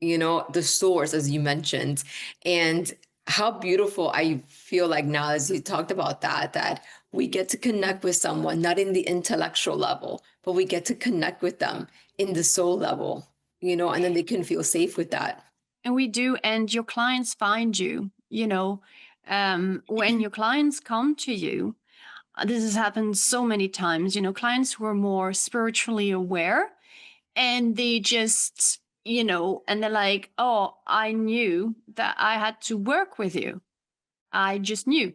the source, as you mentioned. And how beautiful I feel like now, as you talked about that we get to connect with someone, not in the intellectual level, but we get to connect with them in the soul level, and then they can feel safe with that. And we do, and your clients find you, when your clients come to you. This has happened so many times, clients who are more spiritually aware and they just, and they're like, oh, I knew that I had to work with you. I just knew.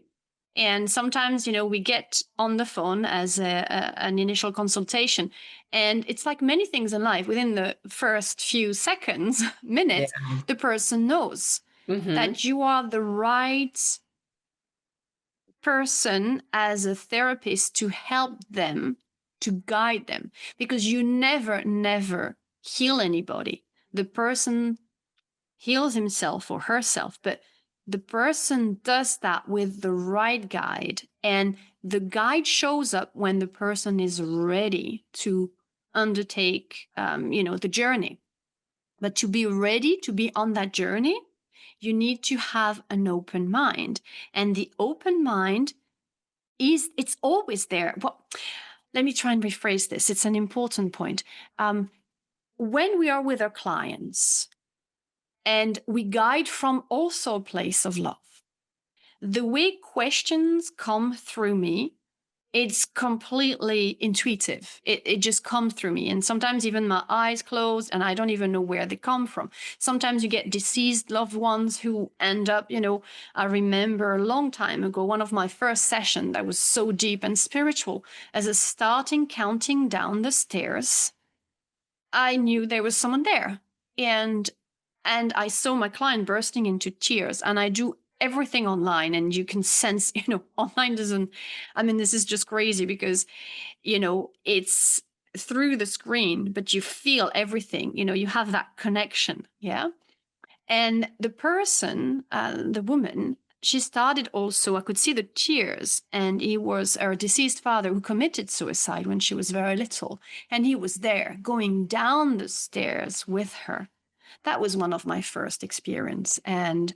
And sometimes, we get on the phone as an initial consultation. And it's like many things in life, within the first few seconds, Yeah. minutes, the person knows Mm-hmm. that you are the right person as a therapist to help them, to guide them, because you never heal anybody. The person heals himself or herself, but the person does that with the right guide. And the guide shows up when the person is ready to undertake, the journey. But to be ready to be on that journey, you need to have an open mind. And the open mind it's always there. Well, let me try and rephrase this. It's an important point. When we are with our clients and we guide from also a place of love, the way questions come through me, it's completely intuitive. It just comes through me. And sometimes even my eyes close and I don't even know where they come from. Sometimes you get deceased loved ones who end up, I remember a long time ago, one of my first sessions that was so deep and spiritual, as a starting counting down the stairs, I knew there was someone there. And I saw my client bursting into tears, and I do everything online, and you can sense, online doesn't, I mean, this is just crazy because, it's through the screen, but you feel everything, you have that connection. Yeah. And the person, the woman, she started also, I could see the tears, and he was her deceased father who committed suicide when she was very little. And he was there going down the stairs with her. That was one of my first experience. And,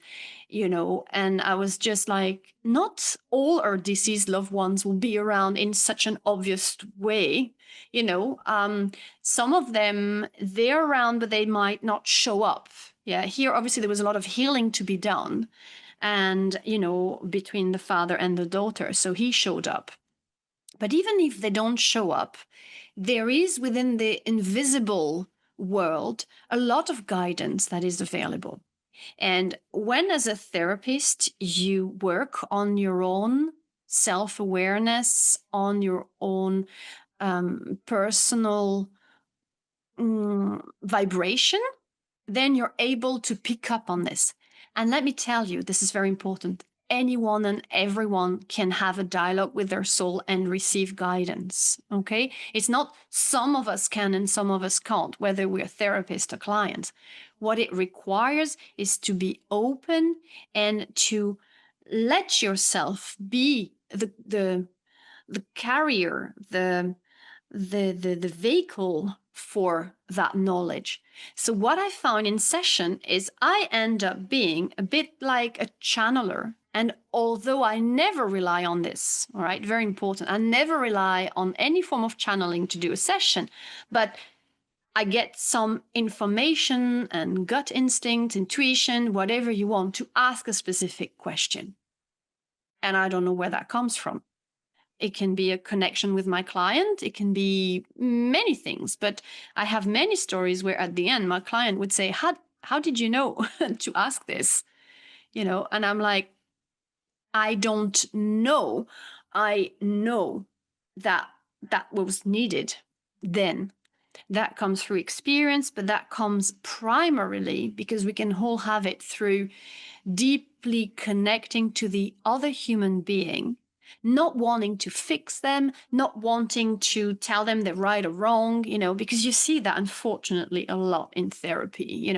and I was just like, not all our deceased loved ones will be around in such an obvious way. Some of them, they're around, but they might not show up. Yeah. Here, obviously, there was a lot of healing to be done. And, between the father and the daughter. So he showed up. But even if they don't show up, there is within the invisible world a lot of guidance that is available. And when, as a therapist, you work on your own self awareness, on your own personal vibration, then you're able to pick up on this. And let me tell you, this is very important. Anyone and everyone can have a dialogue with their soul and receive guidance. Okay. It's not some of us can and some of us can't, whether we're therapists or clients. What it requires is to be open and to let yourself be the carrier, the vehicle for that knowledge. So what I found in session is I end up being a bit like a channeler. And although I never rely on this, all right, very important, I never rely on any form of channeling to do a session, but I get some information and gut instinct, intuition, whatever you want, to ask a specific question. And I don't know where that comes from. It can be a connection with my client. It can be many things, but I have many stories where at the end, my client would say, how did you know to ask this? And I'm like, I don't know. I know that that was needed then. That comes through experience, but that comes primarily because we can all have it through deeply connecting to the other human being, not wanting to fix them, not wanting to tell them they're right or wrong, because you see that unfortunately a lot in therapy,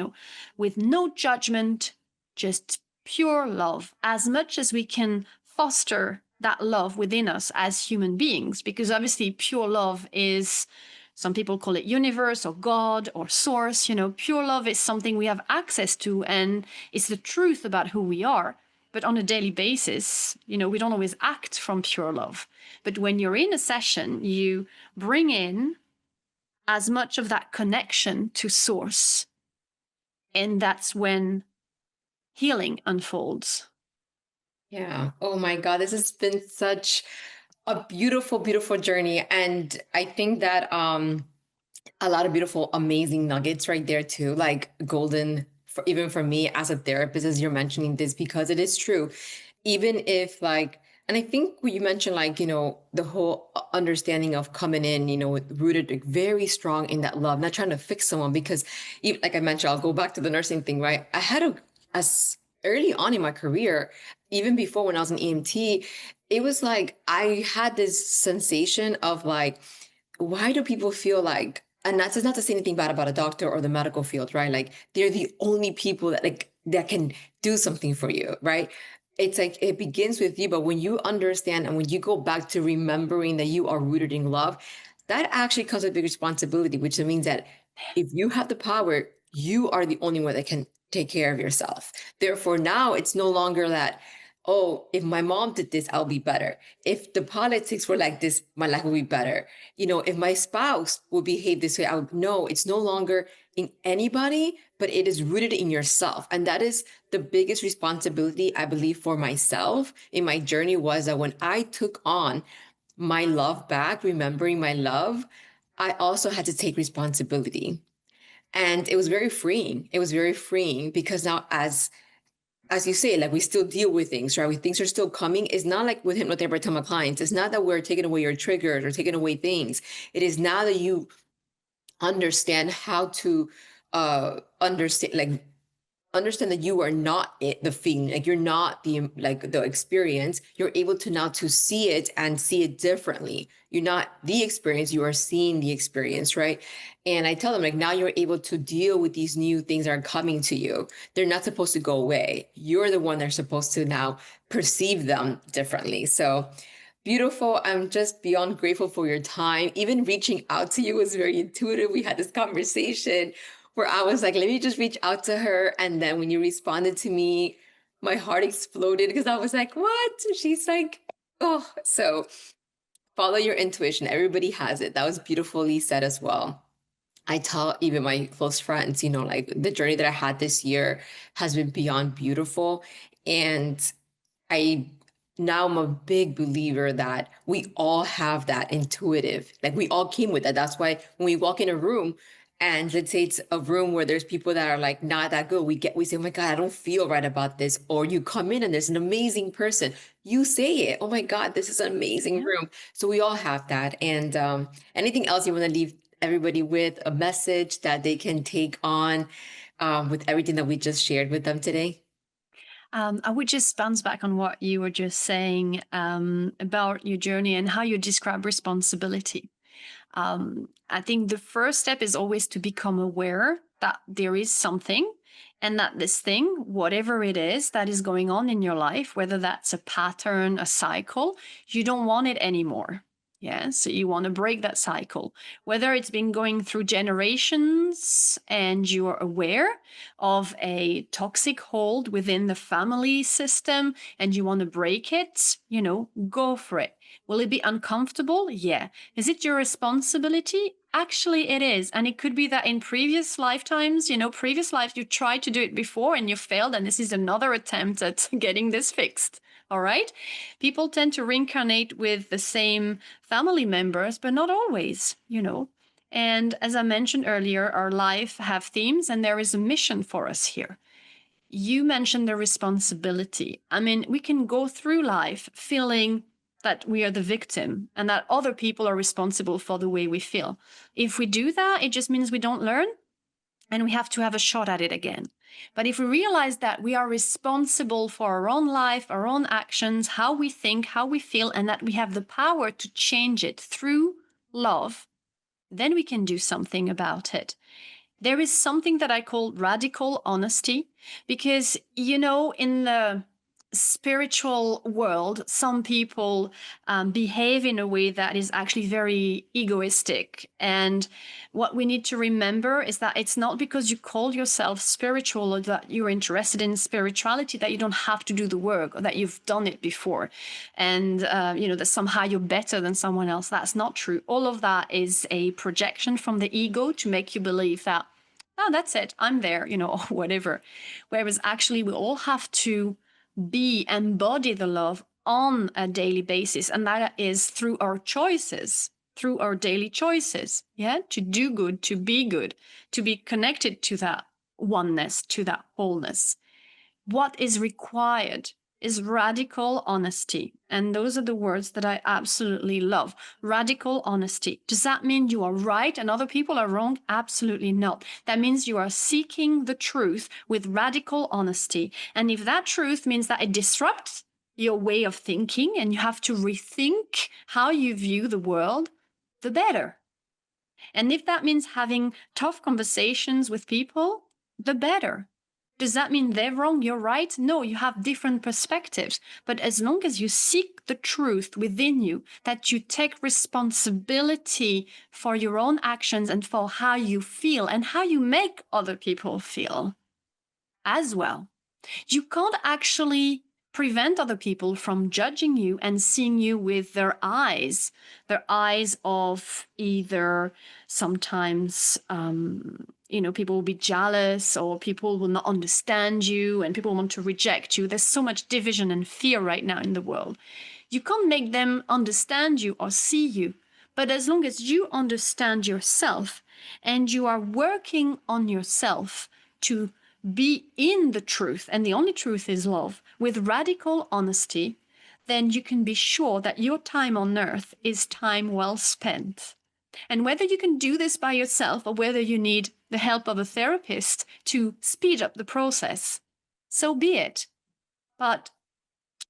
with no judgment, just pure love, as much as we can foster that love within us as human beings, because obviously pure love is, some people call it universe or God or source. Pure love is something we have access to, and it's the truth about who we are. But on a daily basis, we don't always act from pure love. But when you're in a session, you bring in as much of that connection to source. And that's when healing unfolds. Yeah. Oh my God, this has been such a beautiful, beautiful journey. And I think that a lot of beautiful, amazing nuggets right there too, like golden for even for me as a therapist, as you're mentioning this, because it is true. Even if like, and I think what you mentioned, like, the whole understanding of coming in, rooted like, very strong in that love, not trying to fix someone, because even, like I mentioned, I'll go back to the nursing thing, right? I had as early on in my career, even before when I was an EMT, it was like I had this sensation of like, why do people feel like, and that's not to say anything bad about a doctor or the medical field, right? Like they're the only people that can do something for you, right? It's like it begins with you, but when you understand and when you go back to remembering that you are rooted in love, that actually comes with big responsibility, which means that if you have the power, you are the only one that can take care of yourself. Therefore, now it's no longer that, oh, if my mom did this, I'll be better. If the politics were like this, my life will be better. If my spouse will behave this way, I would know it's no longer in anybody, but it is rooted in yourself. And that is the biggest responsibility, I believe, for myself in my journey, was that when I took on my love back, remembering my love, I also had to take responsibility. And it was very freeing. It was very freeing because now, as you say, like we still deal with things, right? Things are still coming. It's not like with hypnotherapy, I tell my clients, it's not that we're taking away your triggers or taking away things. It is now that you understand how to understand that you are not the thing, like you're not the experience. You're able to now to see it and see it differently. You're not the experience, you are seeing the experience, right? And I tell them, like, now you're able to deal with these new things that are coming to you. They're not supposed to go away. You're the one that's supposed to now perceive them differently. So beautiful. I'm just beyond grateful for your time. Even reaching out to you was very intuitive. We had this conversation where I was like, let me just reach out to her. And then when you responded to me, my heart exploded because I was like, what? She's like, oh, so follow your intuition. Everybody has it. That was beautifully said as well. I tell even my close friends, like the journey that I had this year has been beyond beautiful. And I now I'm a big believer that we all have that intuitive, like we all came with that. That's why when we walk in a room and let's say it's a room where there's people that are like not that good, we say, oh my God, I don't feel right about this. Or you come in and there's an amazing person. You say it, oh my God, this is an amazing Yeah. room. So we all have that. And anything else you want to leave everybody with, a message that they can take on with everything that we just shared with them today? I would just bounce back on what you were just saying about your journey and how you describe responsibility. I think the first step is always to become aware that there is something and that this thing, whatever it is that is going on in your life, whether that's a pattern, a cycle, you don't want it anymore. Yeah, so you want to break that cycle, whether it's been going through generations and you are aware of a toxic hold within the family system and you want to break it, go for it. Will it be uncomfortable? Yeah. Is it your responsibility? Actually, it is. And it could be that in previous lifetimes, previous lives, you tried to do it before and you failed. And this is another attempt at getting this fixed. All right. People tend to reincarnate with the same family members, but not always. And as I mentioned earlier, our life have themes and there is a mission for us here. You mentioned the responsibility. I mean, we can go through life feeling that we are the victim and that other people are responsible for the way we feel. If we do that, it just means we don't learn and we have to have a shot at it again. But if we realize that we are responsible for our own life, our own actions, how we think, how we feel, and that we have the power to change it through love, then we can do something about it. There is something that I call radical honesty because, in the spiritual world, some people behave in a way that is actually very egoistic. And what we need to remember is that it's not because you call yourself spiritual or that you're interested in spirituality that you don't have to do the work or that you've done it before. And, that somehow you're better than someone else. That's not true. All of that is a projection from the ego to make you believe that, oh, that's it, I'm there, or whatever. Whereas actually we all have to embody the love on a daily basis. And that is through our choices, through our daily choices. Yeah. To do good, to be connected to that oneness, to that wholeness. What is required is radical honesty. And those are the words that I absolutely love. Radical honesty. Does that mean you are right and other people are wrong? Absolutely not. That means you are seeking the truth with radical honesty. And if that truth means that it disrupts your way of thinking and you have to rethink how you view the world, the better. And if that means having tough conversations with people, the better. Does that mean they're wrong, you're right? No, you have different perspectives. But as long as you seek the truth within you, that you take responsibility for your own actions and for how you feel and how you make other people feel as well, you can't actually prevent other people from judging you and seeing you with their eyes of either sometimes, people will be jealous or people will not understand you and people want to reject you. There's so much division and fear right now in the world. You can't make them understand you or see you. But as long as you understand yourself and you are working on yourself to be in the truth, and the only truth is love, with radical honesty, then you can be sure that your time on earth is time well spent. And whether you can do this by yourself or whether you need the help of a therapist to speed up the process, so be it. But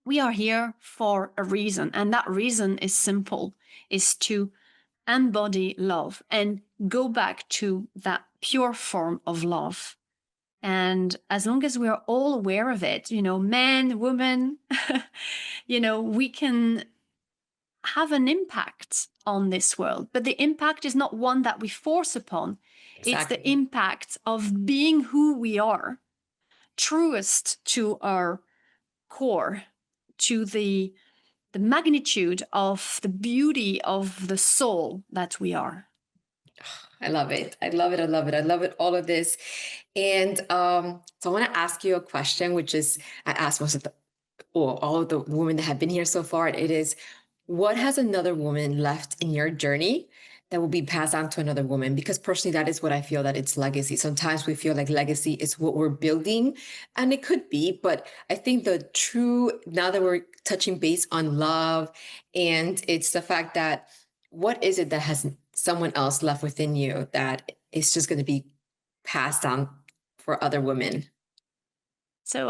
we are here for a reason, and that reason is simple, is to embody love and go back to that pure form of love. And as long as we are all aware of it, men, women, we can have an impact on this world. But the impact is not one that we force upon. It's the Exactly. impact of being who we are, truest to our core, to the magnitude of the beauty of the soul that we are. I love it. I love it. I love it. I love it. All of this. And so I want to ask you a question, which is I asked most of the, or all of the women that have been here so far. It is, what has another woman left in your journey that will be passed on to another woman? Because personally, that is what I feel, that it's legacy. Sometimes we feel like legacy is what we're building, and it could be, but I think the true, now that we're touching base on love, and it's the fact that what is it that has someone else left within you that is just going to be passed on for other women? So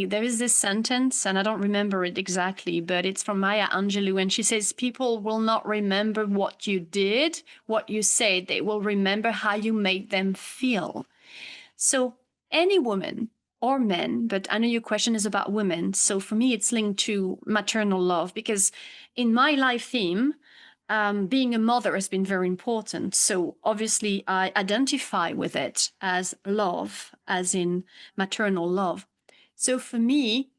there is this sentence, and I don't remember it exactly, but it's from Maya Angelou, and she says, "People will not remember what you did, what you said. They will remember how you made them feel." So any woman or men, but I know your question is about women. So for me, it's linked to maternal love because in my life theme, being a mother has been very important. So obviously, I identify with it as love, as in maternal love. So for me,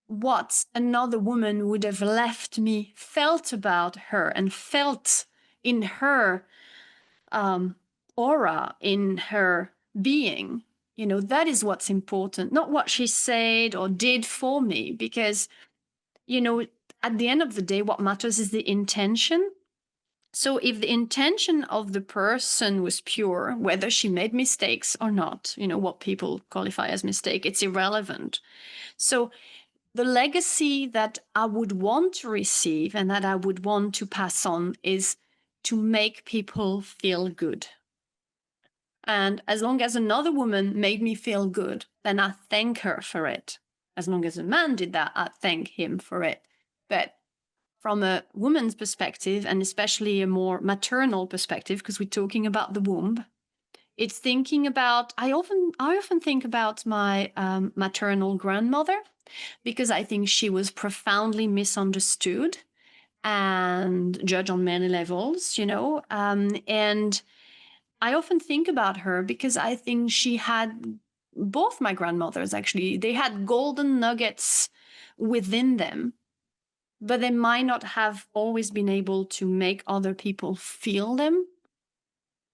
what another woman would have left me, felt about her, and felt in her aura, in her being, that is what's important, not what she said or did for me, because, at the end of the day, what matters is the intention. So if the intention of the person was pure, whether she made mistakes or not, what people qualify as mistake, it's irrelevant. So the legacy that I would want to receive and that I would want to pass on is to make people feel good. And as long as another woman made me feel good, then I thank her for it. As long as a man did that, I thank him for it. But from a woman's perspective, and especially a more maternal perspective, because we're talking about the womb, it's thinking about, I often think about my maternal grandmother, because I think she was profoundly misunderstood and judged on many levels, and I often think about her because I think she had, both my grandmothers actually, they had golden nuggets within them, but they might not have always been able to make other people feel them,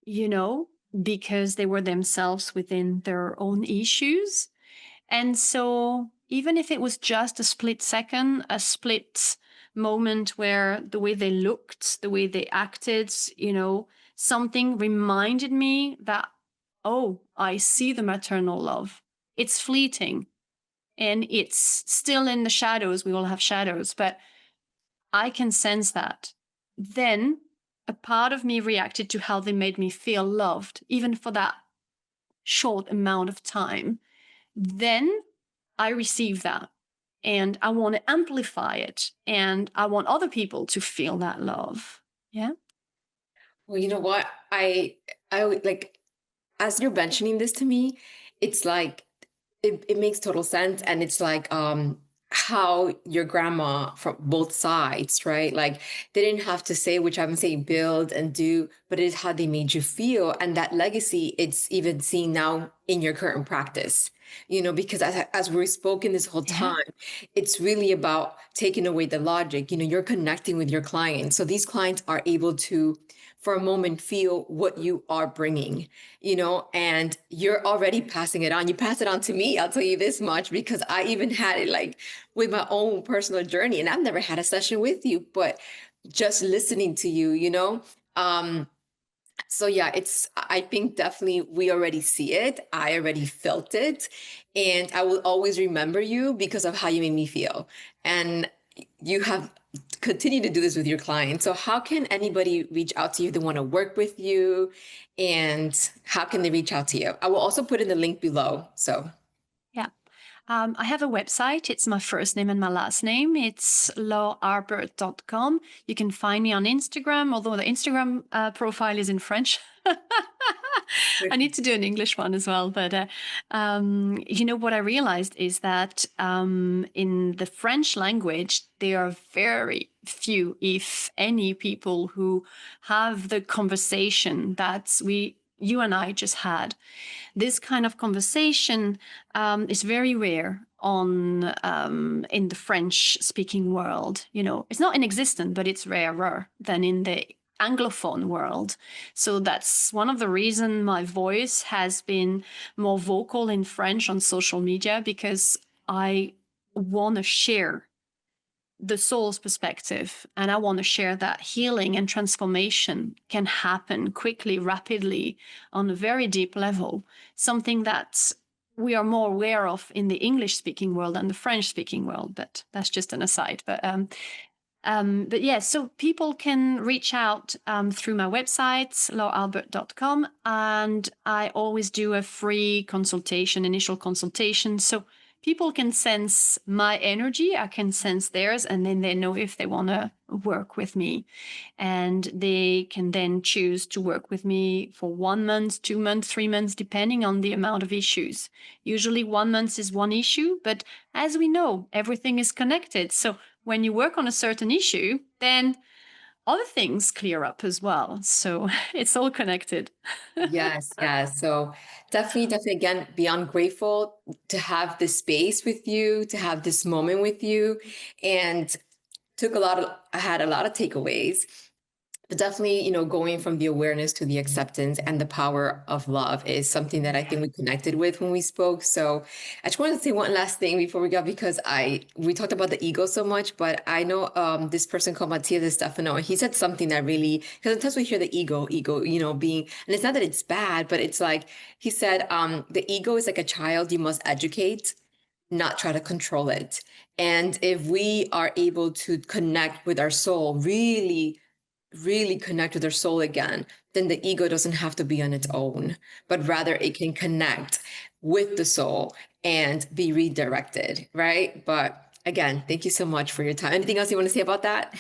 you know, because they were themselves within their own issues. And so, even if it was just a split second, a split moment where the way they looked, the way they acted, something reminded me that, oh, I see the maternal love. It's fleeting and it's still in the shadows. We all have shadows, but I can sense that. Then a part of me reacted to how they made me feel loved, even for that short amount of time. Then I receive that and I want to amplify it and I want other people to feel that love. Yeah. Well, you know what? Like, as you're mentioning this to me, it's like it makes total sense. And it's like how your grandma from both sides, right? Like they didn't have to say, which I'm saying build and do, but it is how they made you feel. And that legacy, it's even seen now in your current practice. Because as we've spoken this whole Yeah. time, it's really about taking away the logic. You're connecting with your clients. So these clients are able to, for a moment, feel what you are bringing, and you're already passing it on. You pass it on to me. I'll tell you this much, because I even had it like with my own personal journey, and I've never had a session with you, but just listening to you, so yeah, I think definitely we already see it. I already felt it. And I will always remember you because of how you made me feel. And you have continued to do this with your clients. So how can anybody reach out to you if they want to work with you? And how can they reach out to you? I will also put in the link below. So Yeah. I have a website. It's my first name and my last name. It's laurearbert.com. You can find me on Instagram, although the Instagram profile is in French. I need to do an English one as well. But, what I realized is that in the French language, there are very few, if any, people who have the conversation that we you and I just had. This kind of conversation is very rare on in the French-speaking world. You know, it's not inexistent, but it's rarer than in the Anglophone world. So that's one of the reasons my voice has been more vocal in French on social media, because I want to share the soul's perspective, and I want to share that healing and transformation can happen quickly, rapidly, on a very deep level, something that we are more aware of in the English speaking world than the French speaking world, but that's just an aside. But yeah, so people can reach out through my website, laurearbert.com, and I always do a free consultation, initial consultation. So people can sense my energy, I can sense theirs, and then they know if they want to work with me. And they can then choose to work with me for 1 month, 2 months, 3 months, depending on the amount of issues. Usually 1 month is one issue, but as we know, everything is connected. So when you work on a certain issue, then other things clear up as well. So it's all connected. Yes, yes. So definitely, again, beyond grateful to have this space with you, to have this moment with you, and I had a lot of takeaways. But definitely, going from the awareness to the acceptance and the power of love is something that I think we connected with when we spoke. So I just wanted to say one last thing before we go, because we talked about the ego so much, but I know this person called Mattia De Stefano, and he said something that really, because sometimes we hear the ego, being, and it's not that it's bad, but it's like, he said, the ego is like a child you must educate, not try to control it. And if we are able to connect with our soul, really connect with our soul again, then the ego doesn't have to be on its own, but rather it can connect with the soul and be redirected, right? But again, thank you so much for your time. Anything else you want to say about that?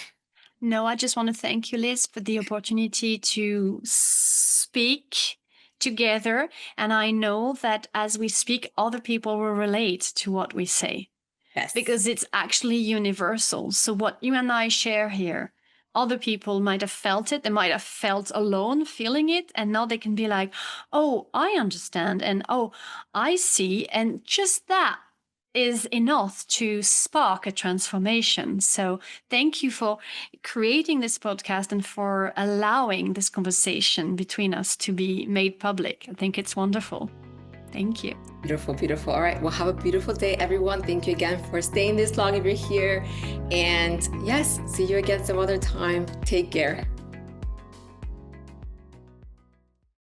No, I just want to thank you, Liz, for the opportunity to speak together. And I know that as we speak, other people will relate to what we say, Yes. because it's actually universal. So what you and I share here, other people might have felt it. They might have felt alone feeling it. And now they can be like, oh, I understand. And oh, I see. And just that is enough to spark a transformation. So thank you for creating this podcast and for allowing this conversation between us to be made public. I think it's wonderful. Thank you. Beautiful, beautiful. All right. Well, have a beautiful day, everyone. Thank you again for staying this long if you're here. And yes, see you again some other time. Take care.